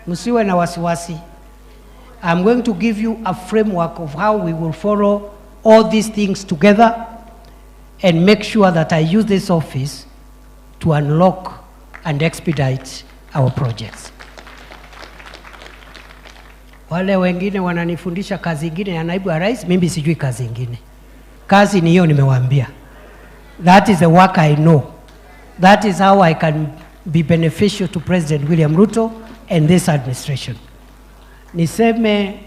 Musiwe na wasiwasi. I'm going to give you a framework of how we will follow all these things together and make sure that I use this office to unlock and expedite our projects. Wale wengine wananifundisha kazi ingine ya naibu wa rais, mimi sijui kazi ingine. Kazi ni hiyo nimewaambia. That is the work I know. That is how I can be beneficial to President William Ruto and this administration. Niseme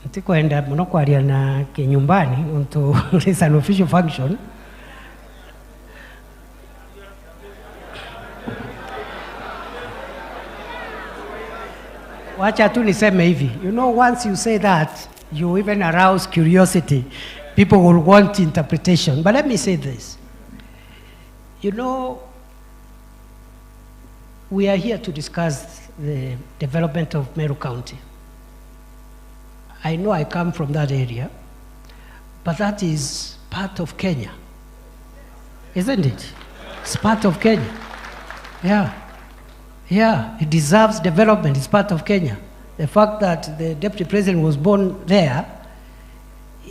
ntikoenda mnokwaria na kinyumbani unto it's an official function. Wacha tu niseme hivi. You know, once you say that, you even arouse curiosity. People will want interpretation. But let me say this. You know, we are here to discuss the development of Meru County. I know I come from that area, but that is part of Kenya, isn't it? It's part of Kenya. Yeah. Yeah, it deserves development. It's part of Kenya. The fact that the deputy president was born there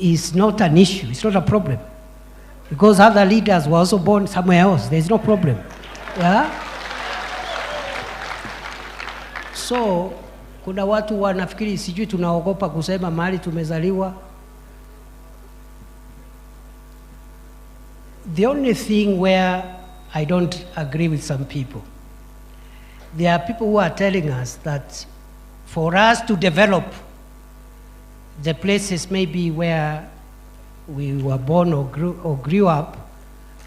is not an issue. It's not a problem. Because other leaders were also born somewhere else. There's no problem. Yeah? So, kuna watu wanafikiri sijui tunaogopa kusema mahali tumezaliwa. The only thing where I don't agree with some people, there are people who are telling us that for us to develop the places maybe where we were born or grew up,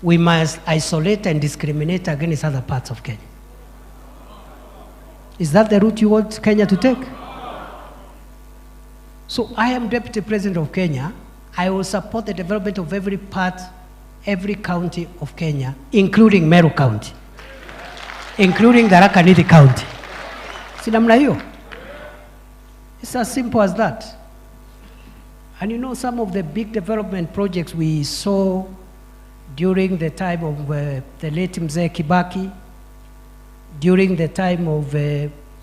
we must isolate and discriminate against other parts of Kenya. Is that the route you want Kenya to take? So I am Deputy President of Kenya. I will support the development of every part, every county of Kenya, including Meru County, including Tharaka Nithi County. Si namna hiyo? It's as simple as that. And you know, some of the big development projects we saw during the time of the late Mzee Kibaki, during the time of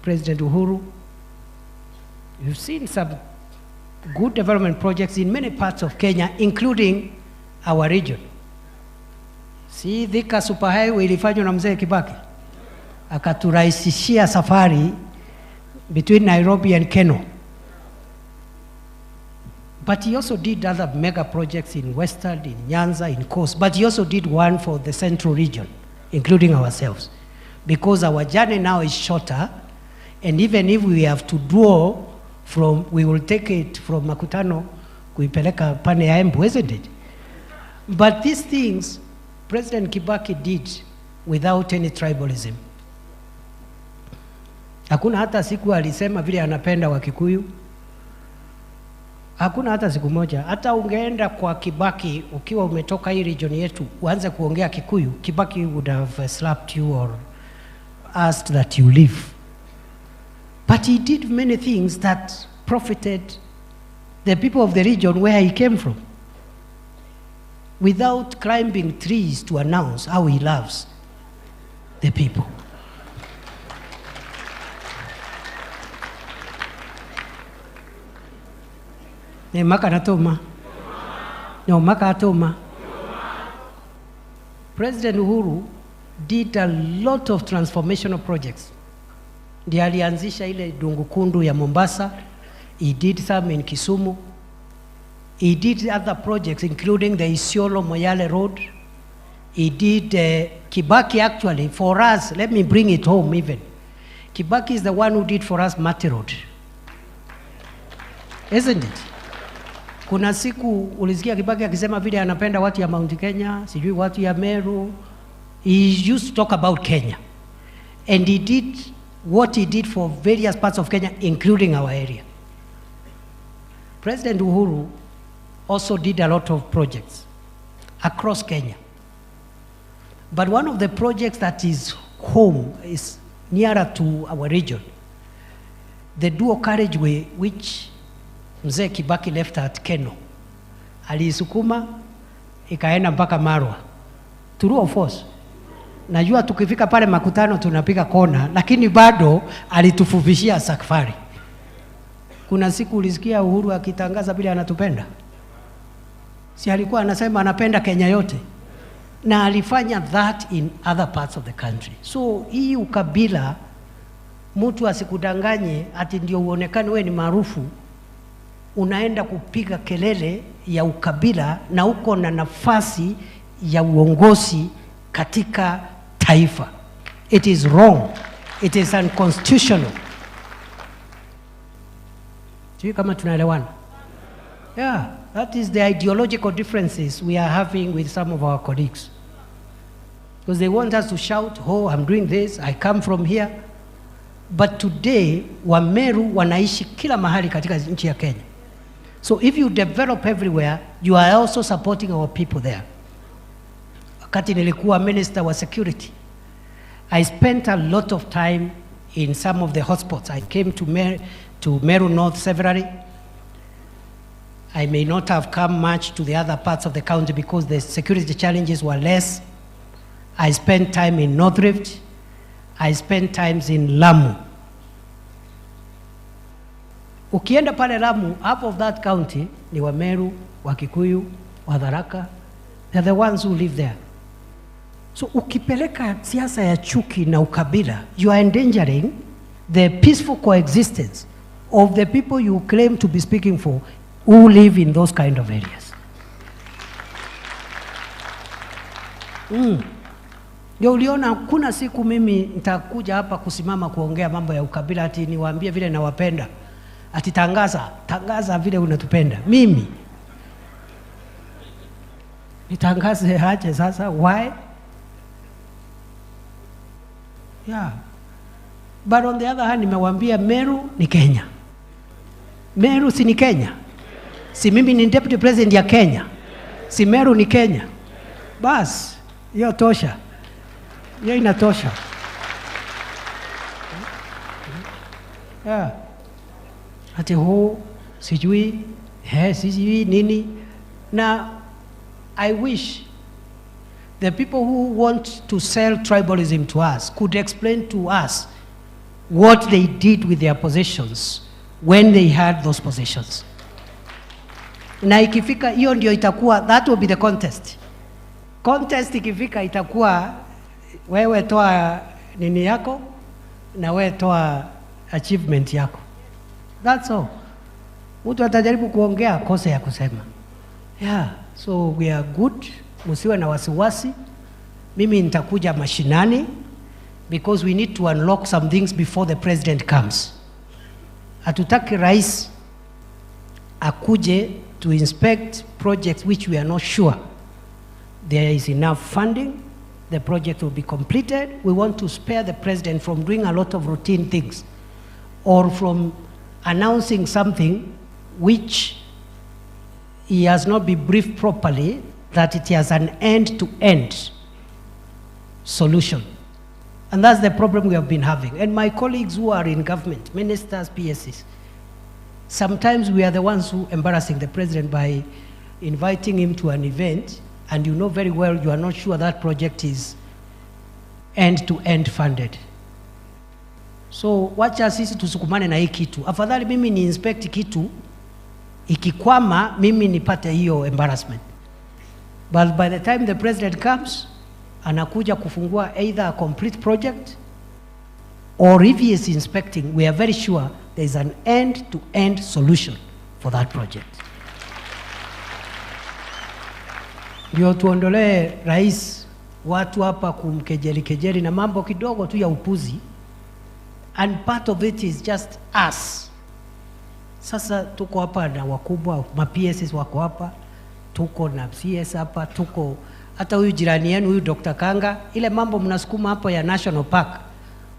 President Uhuru, you've seen some good development projects in many parts of Kenya, including our region. See, Thika Superhighway ilifanywa na Mzee Kibaki. Akaturahisishia safari between Nairobi and Keno. But he also did other mega projects in Western, in Nyanza, in Coast. But he also did one for the central region, including ourselves. Because our journey now is shorter, and even if we have to draw from, we will take it from Makutano, kuipeleka pane ya Embu, isn't it? But these things, President Kibaki did without any tribalism. Hakuna hata siku alisema vile anapenda Wakikuyu. Hakuna hata siku moja. Hata ungeenda kwa Kibaki ukiwa umetoka hii region yetu uanze kuongea Kikuyu, Kibaki would have slapped you or asked that you leave. But he did many things that profited the people of the region where he came from, without climbing trees to announce how he loves the people. Ne maka natoma. No maka atoma. President Uhuru did a lot of transformational projects. Ndiye alianzisha ile Dungukundu ya Mombasa. He did some in Kisumu. He did other projects including the Isiolo Moyale Road. He did Kibaki actually for us, let me bring it home even. Kibaki is the one who did for us Mati Road. Isn't it? Kuna siku ulisikia Kibaki akisema vile anapenda watu ya Mount Kenya, sijui watu ya Meru. He used to talk about Kenya. And he did what he did for various parts of Kenya, including our area. President Uhuru also did a lot of projects across Kenya. But one of the projects that is home, is nearer to our region, the dual carriageway which Mzee Kibaki left at Keno, aliisukuma ikaenda mpaka Marwa. True or false? Najua tukifika pale Makutano tunapiga kona, lakini bado alitufufishia safari. Kuna siku ulisikia Uhuru akitangaza bila anatupenda? Si alikuwa anasema anapenda Kenya yote? Na alifanya that in other parts of the country. So hii ukabila, mtu asikudanganye ati ndio uonekane wewe ni maarufu, unaenda kupiga kelele ya ukabila na uko na nafasi ya uongozi katika taifa. It is wrong. It is unconstitutional. Sijui kama tunaelewana? Yeah, that is the ideological differences we are having with some of our colleagues. Because they want us to shout, oh, I'm doing this, I come from here. But today, Wameru wanaishi kila mahali katika nchi ya Kenya. So if you develop everywhere, you are also supporting our people there. Wakati nilikuwa minister wa security, I spent a lot of time in some of the hotspots. I came to Meru North severally. I may not have come much to the other parts of the county because the security challenges were less. I spent time in North Rift. I spent times in Lamu. Ukienda pale Lamu, half of that county ni Wameru, Wakikuyu, Wadharaka. They're the ones who live there. So ukipeleka siasa ya chuki na ukabila, you are endangering the peaceful coexistence of the people you claim to be speaking for who live in those kind of areas. Ndio uliona kuna siku mimi nitakuja hapa kusimama kuongea mambo ya ukabila ati niwaambie vile nawapenda. Ati tangaza vile unatupenda. Mimi nitangaze aje sasa? Why? Yeah. But on the other hand, nimewaambia Meru ni Kenya. Meru si ni Kenya? Si mimi ni deputy president ya Kenya? Si Meru ni Kenya? Bas, hiyo tosha. Hiyo inatosha. Yeah. Ati ho sijui sijui nini. Now, I wish the people who want to sell tribalism to us could explain to us what they did with their possessions when they had those possessions. Na ikifika hiyo ndio itakuwa, that will be the contest. Contest ikifika itakuwa wewe toa nini yako na wewe toa achievement yako. That's all. Mtu atajaribu kuongea kosa ya kusema. Yeah, so we are good. Musiwe na wasiwasi. Mimi nitakuja mashinani because we need to unlock some things before the president comes. Hatutaki rais akuje to inspect projects which we are not sure there is enough funding, the project will be completed. We want to spare the president from doing a lot of routine things or from announcing something which he has not been briefed properly that it has an end-to-end solution. And that's the problem we have been having. And my colleagues who are in government, ministers, PSs, sometimes we are the ones who are embarrassing the president by inviting him to an event, and you know very well you are not sure that project is end-to-end funded. So wacha sisi tusukumane na hii kitu. Afadhali mimi ni inspect kitu, ikikwama mimi nipate hiyo embarrassment. But by the time the president comes, anakuja kufungua either a complete project, or if he is inspecting, we are very sure there is an end-to-end solution for that project. Ndio tuondolee rais watu hapa kumkejeli na mambo kidogo tu ya upuzi, and part of it is just us. Sasa tuko hapa na wakubwa, ma-PSs wako hapa, tuko na CS hapa, tuko hata huyu jirani yenu huyu Dr. Kanga, ile mambo mnasukuma hapo ya National Park.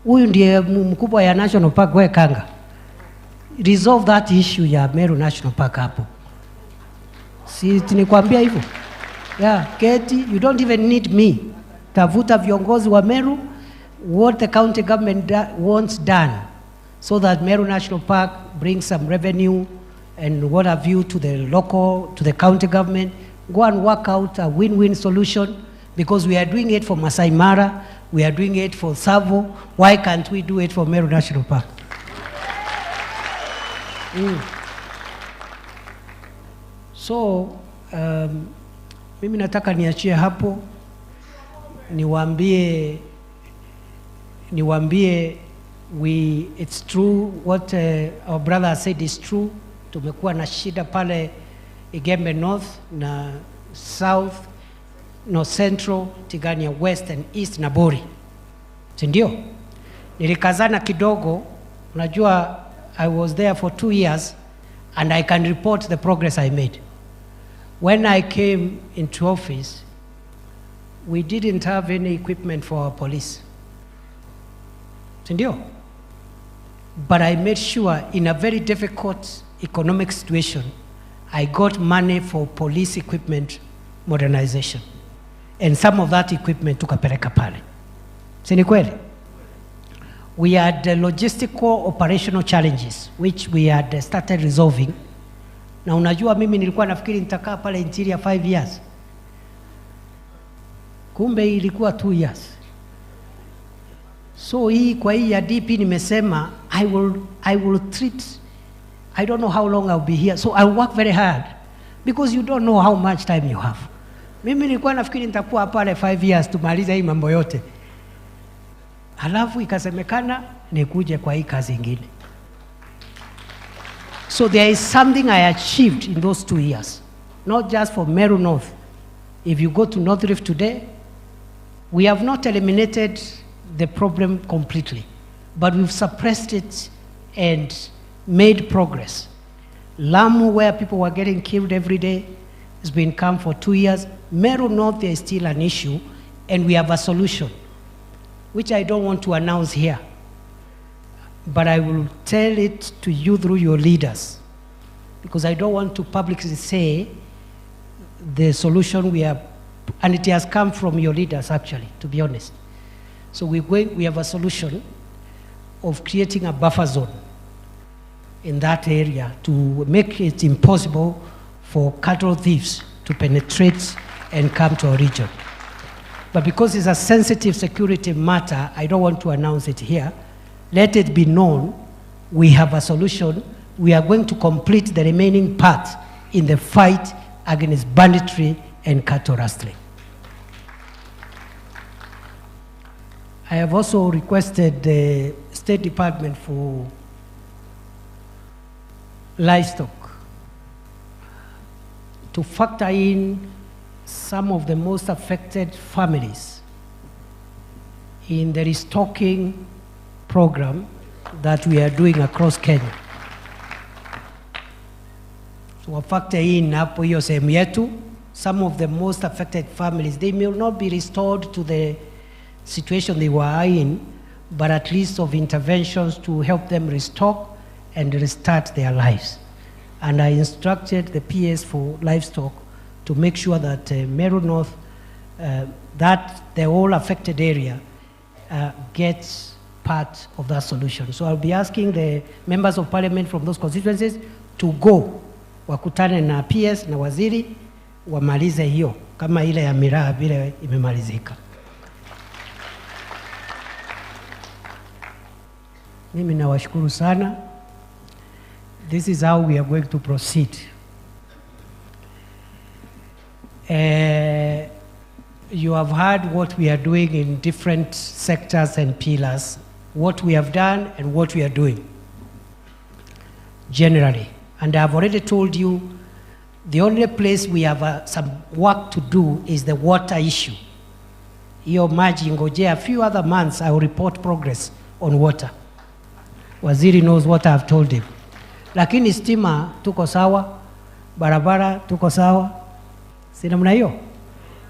Huyu ndiye mkubwa ya National Park, we Kanga. Resolve that issue ya Meru National Park hapo. Si tinikwambia hivyo? Yeah, Keti, you don't even need me. Tafuta viongozi wa Meru, what the county government wants done, so that Meru National Park brings some revenue and what have you to the local, to the county government. Go and work out a win-win solution, because we are doing it for Masai Mara, we are doing it for Savo. Why can't we do it for Meru National Park? So, mimi nataka niachie hapo, niwaambie it's true what our brother said is true. Tumekuwa na shida pale Igembe North na South, no Central, Tigania West and East na Bori. Sindio? Nilikazana kidogo, unajua I was there for 2 years and I can report the progress I made. When I came into office, we didn't have any equipment for our police. Sindio? But I made sure in a very difficult economic situation, I got money for police equipment modernization. And some of that equipment tukapeleka pale. Si ni kweli? We had logistical operational challenges, which we had started resolving. Na unajua mimi nilikuwa nafikiri nitakaa pale interior 5 years. Kumbe ilikuwa 2 years. So hii kwa hii ya DP nimesema I will treat, I don't know how long I'll be here, so I'll work very hard, because you don't know how much time you have. Mimi nilikuwa nafikiri nitakuwa pale 5 years tumaliza hii mambo yote. Halafu ikasemekana nikuje kwa hii kazi ingine. So there is something I achieved in those 2 years, not just for Meru North. If you go to North Rift today, we have not eliminated the problem completely, but we've suppressed it and made progress. Lamu, where people were getting killed every day, has been calm for 2 years. Meru North, there is still an issue, and we have a solution, which I don't want to announce here, but I will tell it to you through your leaders, because I don't want to publicly say the solution we have, and it has come from your leaders actually, to be honest. So we have a solution of creating a buffer zone in that area to make it impossible for cattle thieves to penetrate and come to our region. But because it's a sensitive security matter, I don't want to announce it here. Let it be known we have a solution. We are going to complete the remaining part in the fight against banditry and cattle rustling. I have also requested the State Department for Livestock to factor in some of the most affected families in the restocking program that we are doing across Kenya. So factor in hapo hiyo sehemu yetu, some of the most affected families, they may not be restored to the situation they were in, but at least of interventions to help them restock and restart their lives. And I instructed the PS for livestock to make sure that Meru North, that the whole affected area gets part of that solution. So I'll be asking the members of parliament from those constituencies to go, wakutane na PS na waziri, wamalize hiyo, kama ile ya miraa vile imemalizika. Mimi nawashukuru sana. This is how we are going to proceed. You have heard what we are doing in different sectors and pillars, what we have done and what we are doing generally. And I've already told you the only place we have some work to do is the water issue. Hiyo maji ngojea a few other months, I will report progress on water. Waziri knows what I've told him. Lakini stima tuko sawa, barabara tuko sawa. Si namna hiyo?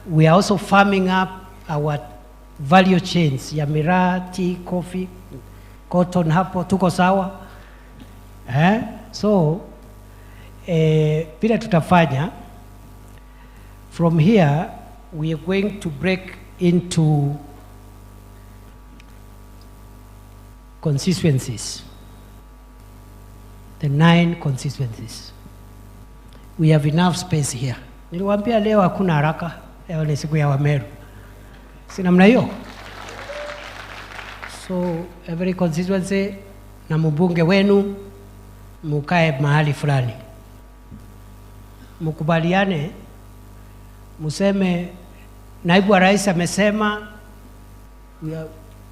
We are also farming up our value chains ya miraa, tea, coffee, cotton, hapo tuko sawa. So bila tutafanya, from here we are going to break into constituencies, the 9 constituencies. We have enough space here. Niliwaambia leo hakuna haraka, leo ni siku ya Wameru. Si namna hiyo? So every constituency na mbunge wenu mukae mahali fulani. Mukubaliane, museme naibu wa rais amesema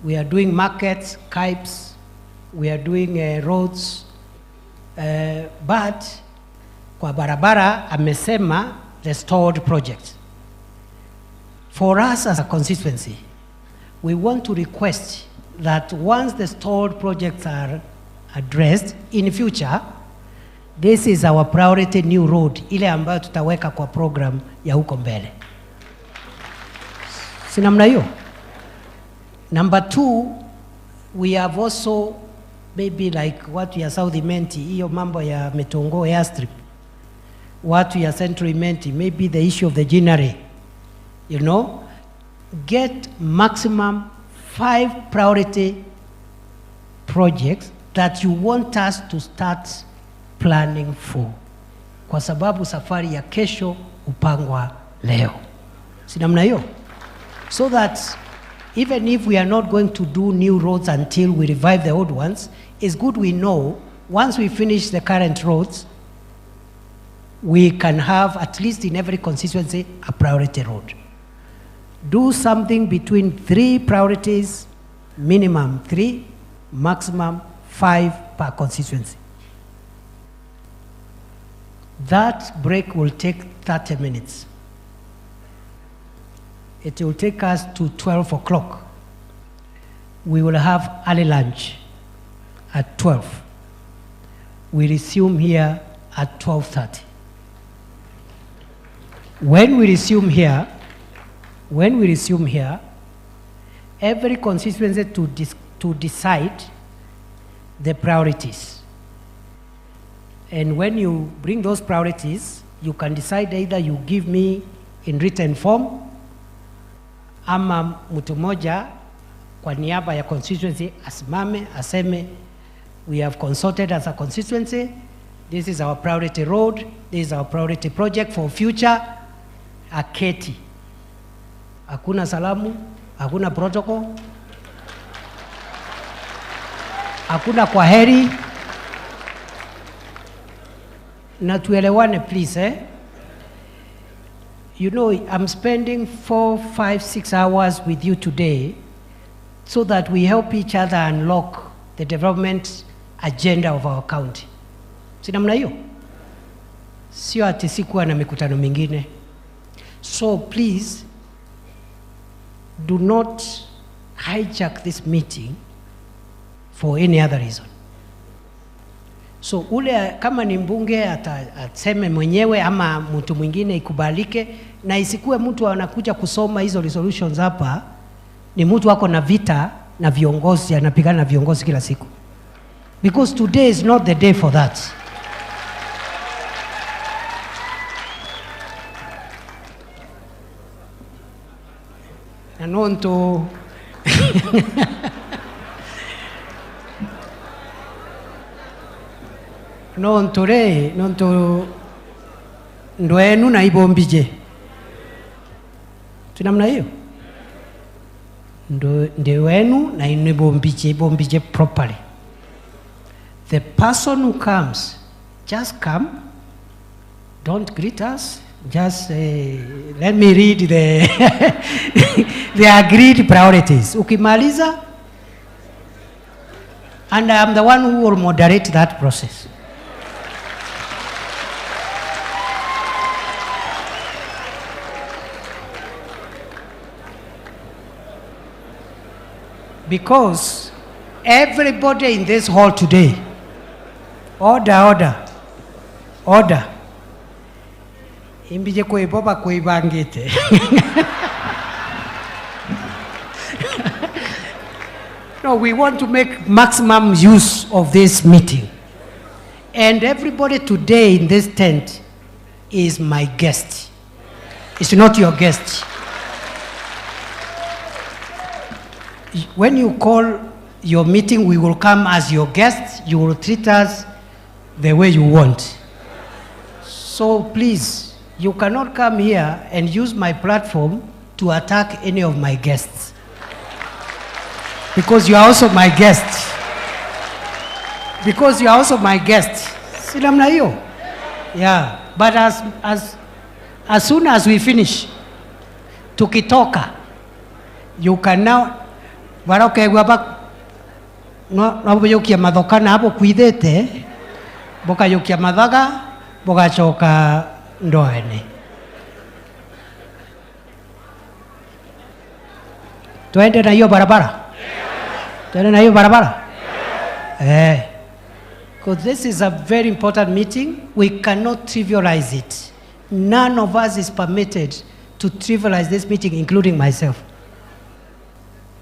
we are doing markets, KIPES, we are doing roads, but kwa barabara amesema restored projects. For us as a constituency, we want to request that once the stored projects are addressed in future, this is our priority new road, ile ambayo tutaweka kwa program ya huko mbele. Si namna hiyo? Number 2, we have also maybe like watu ya South Imenti, hiyo mambo ya Metongo airstrip, watu ya Central Imenti, maybe the issue of the Jinare, you know, get maximum 5 priority projects that you want us to start planning for. Kwa sababu safari ya kesho upangwa leo. Si namna hiyo? So that even if we are not going to do new roads until we revive the old ones, it's good we know once we finish the current roads, we can have at least in every constituency a priority road. Do something between 3 priorities, minimum 3, maximum 5 per constituency. That break will take 30 minutes. It will take us to 12 o'clock. We will have early lunch at 12. We resume here at 12:30. When we resume here, every constituency to decide the priorities. And when you bring those priorities, you can decide either you give me in written form, ama mtu moja kwa niaba ya constituency asimame aseme We have consulted as a constituency. This is our priority road. This is our priority project for future. Aketi. Hakuna salamu, hakuna protocol, hakuna kwaheri. Na tuelewane please, eh? You know, I'm spending 4, 5, 6 hours with you today so that we help each other unlock the development agenda of our county. Si namna hiyo? Sio ati sikuwa na mikutano mingine. So please, do not hijack this meeting for any other reason. So ule kama ni mbunge ataseme mwenyewe ama mtu mwingine ikubalike, na isikuwe mtu anakuja kusoma hizo resolutions hapa ni mtu wako na vita na viongozi, anapigana na viongozi kila siku. Because today is not the day for that. Nanonto nonto ndwenu na ibombije. Tunamna hiyo? Ndwenu na ibombije properly. The person who comes, just come. Don't greet us. Just let me read the agreed priorities. Ukimaliza, and I'm the one who will moderate that process. Because everybody in this hall today, order. Imbije kuiboba kuibangite. No, we want to make maximum use of this meeting. And everybody today in this tent is my guest. It's not your guest. When you call your meeting, we will come as your guests. You will treat us the way you want. So please, you cannot come here and use my platform to attack any of my guests. Because you are also my guest. Because you are also my guest. Sinamna hiyo? Yeah. But as soon as we finish, tukitoka, you can now waroke gwaba no yokia madokana hapo kuidete boka yokia madhaga boka choka ndoene. Tuende na hiyo barabara? Tuende na hiyo barabara? Because this is a very important meeting. We cannot trivialize it. None of us is permitted to trivialize this meeting, including myself.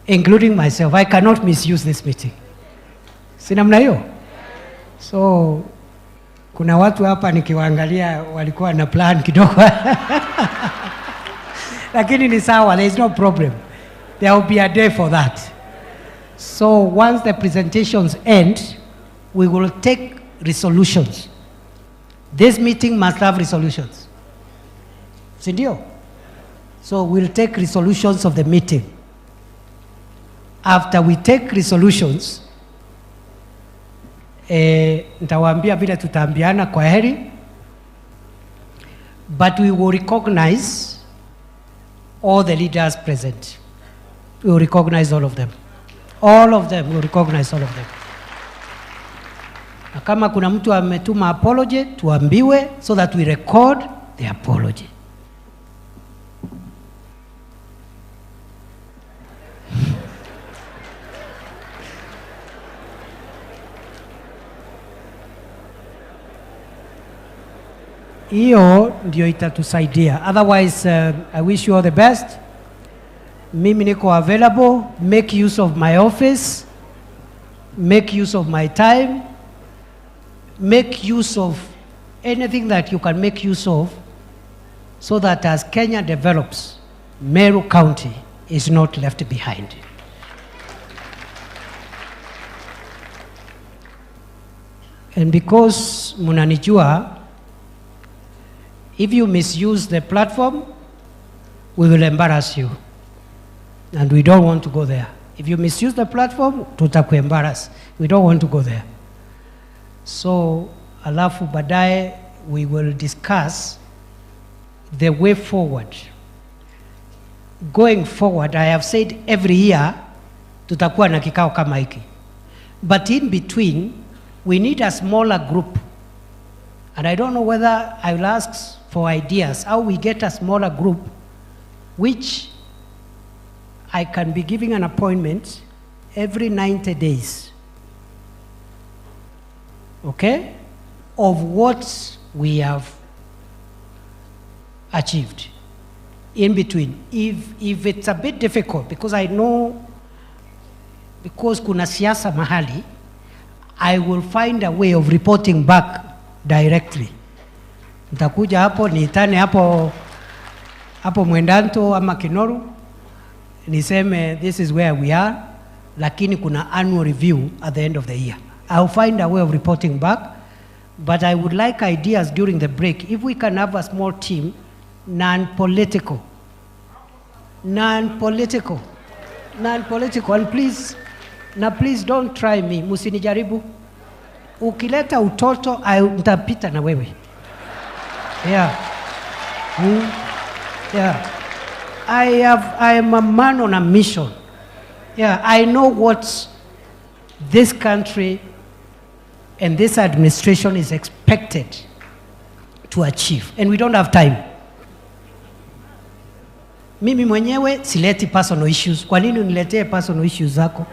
Including myself. I cannot misuse this meeting. Sinamna hiyo? So, kuna watu hapa nikiwaangalia walikuwa na plan kidogo. Lakini ni sawa, there is no problem. There will be a day for that. So once the presentations end, we will take resolutions. This meeting must have resolutions. Sindio? So we'll take resolutions of the meeting. After we take resolutions, nitawaambia vile tutaambiana kwa heri, but we will recognize all the leaders present. We will recognize all of them. All of them, we will recognize all of them. Na kama kuna mtu ametuma apology, tuambiwe so that we record the apology. Hiyo ndio itatusaidia. Otherwise, I wish you all the best. Mimi niko available. Make use of my office. Make use of my time. Make use of anything that you can make use of, so that as Kenya develops, Meru County is not left behind. And because munanijua, if you misuse the platform, we will embarrass you. And we don't want to go there. If you misuse the platform, tutakuembarrass. We don't want to go there. So, alafu baadaye, we will discuss the way forward. Going forward, I have said every year, tutakuwa na kikao kama hiki. But in between, we need a smaller group. And I don't know whether I will ask for ideas, how we get a smaller group, which I can be giving an appointment every 90 days. Okay? Of what we have achieved. In between. If it's a bit difficult, because I know, because kuna siasa mahali, I will find a way of reporting back directly. Nitakuja hapo, niitane hapo Mwendanto ama Kinoru, niseme this is where we are, lakini kuna annual review at the end of the year. I'll find a way of reporting back, but I would like ideas during the break. If we can have a small team, non-political, and please don't try me, musinijaribu. Ukileta utoto, nitapita na wewe. Yeah. Yeah. I am a man on a mission. Yeah, I know what this country and this administration is expected to achieve, and we don't have time. Mimi mwenyewe sileti personal issues. Kwa nini uniletee personal issues zako?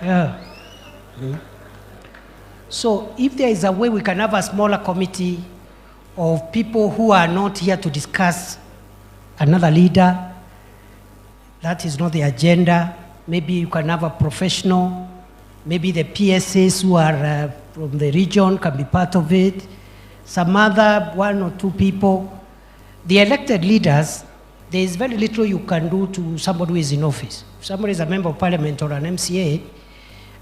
Yeah. So if there is a way we can have a smaller committee of people who are not here to discuss another leader, that is not the agenda. Maybe you can have a professional, maybe the PSAs who are from the region can be part of it, some other one or two people. The elected leaders, there is very little you can do to somebody who is in office. If somebody is a member of parliament or an MCA,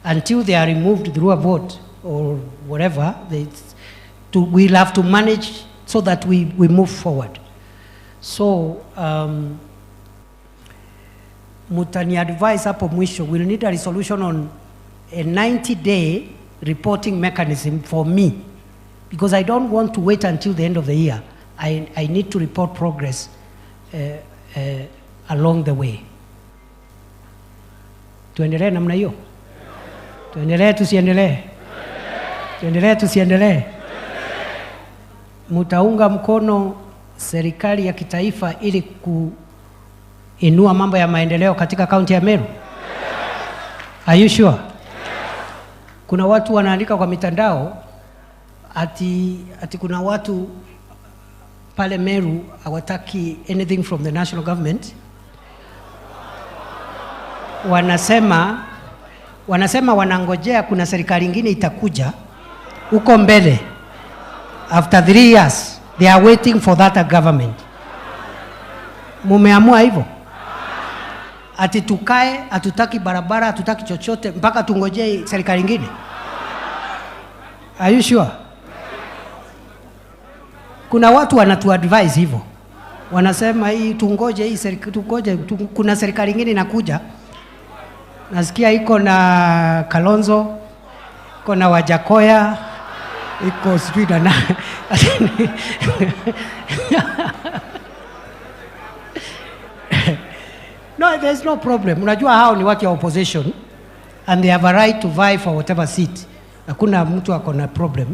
until they are removed through a vote or whatever, we'll have to manage so that we move forward. So, mutani advise hapo mwisho, we'll need a resolution on a 90-day reporting mechanism for me, because I don't want to wait until the end of the year. I need to report progress along the way. Tuendelee namna hiyo? Tuendelee tusiendelee? Tuendelee tusiendelee? Mutaunga mkono serikali ya kitaifa ili kuinua mambo ya maendeleo katika kaunti ya Meru? Are you sure? Kuna watu wanaandika kwa mitandao ati kuna watu pale Meru hawataki anything from the national government. Wanasema wanangojea kuna serikali nyingine itakuja huko mbele. After 3 years, they are waiting for that government. Mumeamua hivyo? Ati tukae, hatutaki barabara, hatutaki chochote mpaka tungojee serikali nyingine? Are you sure? Kuna watu wanatuadvise hivyo. Wanasema hii tungoje hii serikali, kuna serikali nyingine inakuja. Nasikia iko na Kalonzo, iko na Wajakoya, iko sijui na No, there's no problem. Unajua hao ni watu wa opposition and they have a right to vie for whatever seat. Hakuna mtu ako na problem.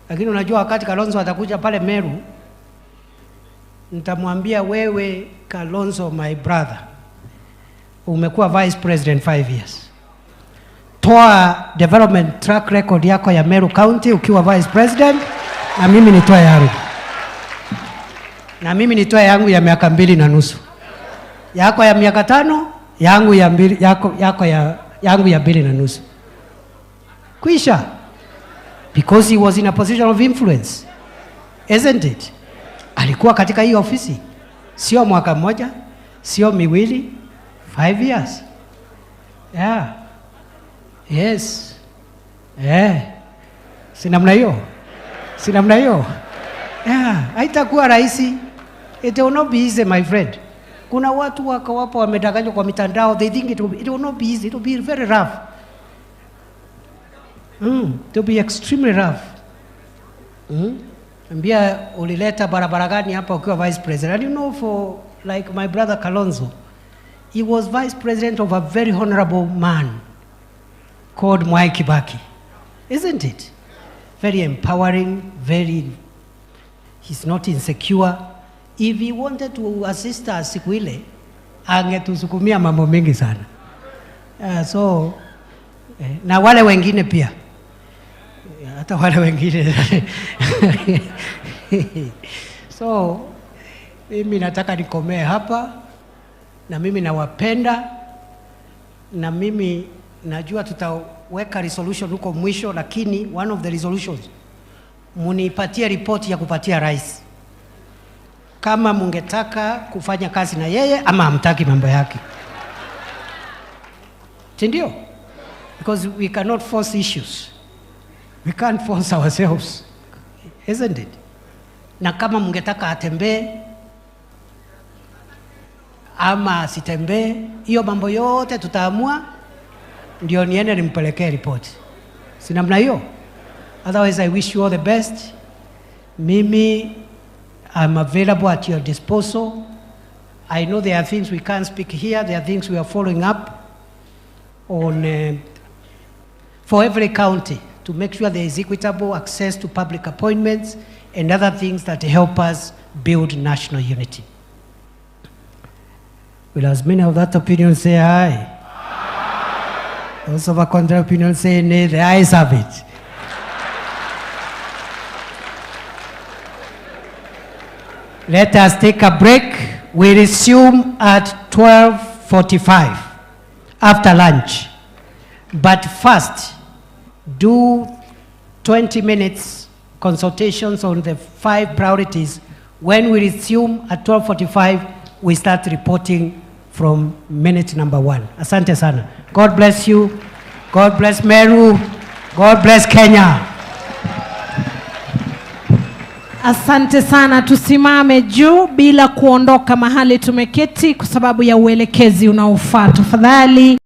Lakini unajua wakati Kalonzo atakuja pale Meru, nitamwambia wewe Kalonzo, my brother, umekuwa vice president 5 years. Toa development track record yako ya Meru County ukiwa vice president, na mimi nitoa yangu. Na mimi nitoa yangu ya miaka 2.5. Yako ya miaka 5, yangu ya 2, yangu ya 2.5. Kwisha. Because he was in a position of influence. Isn't it? Alikuwa katika hii ofisi. Sio mwaka mmoja, sio miwili, 5 years. Yeah. Yes. Si namna hiyo? Si namna hiyo? Yeah, haitakuwa rahisi. It will not be easy, my friend. Kuna watu wako wapo wamedanganywa kwa mitandao. They think it will not be easy. It will be very rough. It will be extremely rough. Ambia ulileta barabara gani hapa ukiwa vice president? And you know, for like my brother Kalonzo, he was vice president of a very honorable man called Mwai Kibaki. Isn't it? Very empowering, he's not insecure. If he wanted to assist us siku ile, angetusukumia mambo mengi sana. Na wale wengine pia. Hata wale wengine. So, mimi nataka nikomee hapa, na mimi nawapenda, na mimi najua tutaweka resolution huko mwisho, lakini one of the resolutions, munipatie report ya kupatia rais. Kama mungetaka kufanya kazi na yeye ama hamtaki mambo yake. Sindio? Because we cannot force issues. We can't force ourselves. Isn't it? Na kama mungetaka atembee ama asitembee, hiyo mambo yote tutaamua, ndio niende nimpelekee report. Si namna hiyo? Otherwise, I wish you all the best. Mimi, I'm available at your disposal. I know there are things we can't speak here. There are things we are following up on for every county to make sure there is equitable access to public appointments and other things that help us build national unity. Will as many of that opinion say aye? Aye. Those of a contrary opinion say nay. The ayes have it. Let us take a break. We resume at 12:45 after lunch. But first, do 20 minutes consultations on the 5 priorities. When we resume at 12:45, we start reporting from minute number 1. Asante sana. God bless you. God bless Meru. God bless Kenya. Asante sana. Tusimame juu bila kuondoka mahali tumeketi kwa sababu ya uelekezi unaofaa. Tafadhali.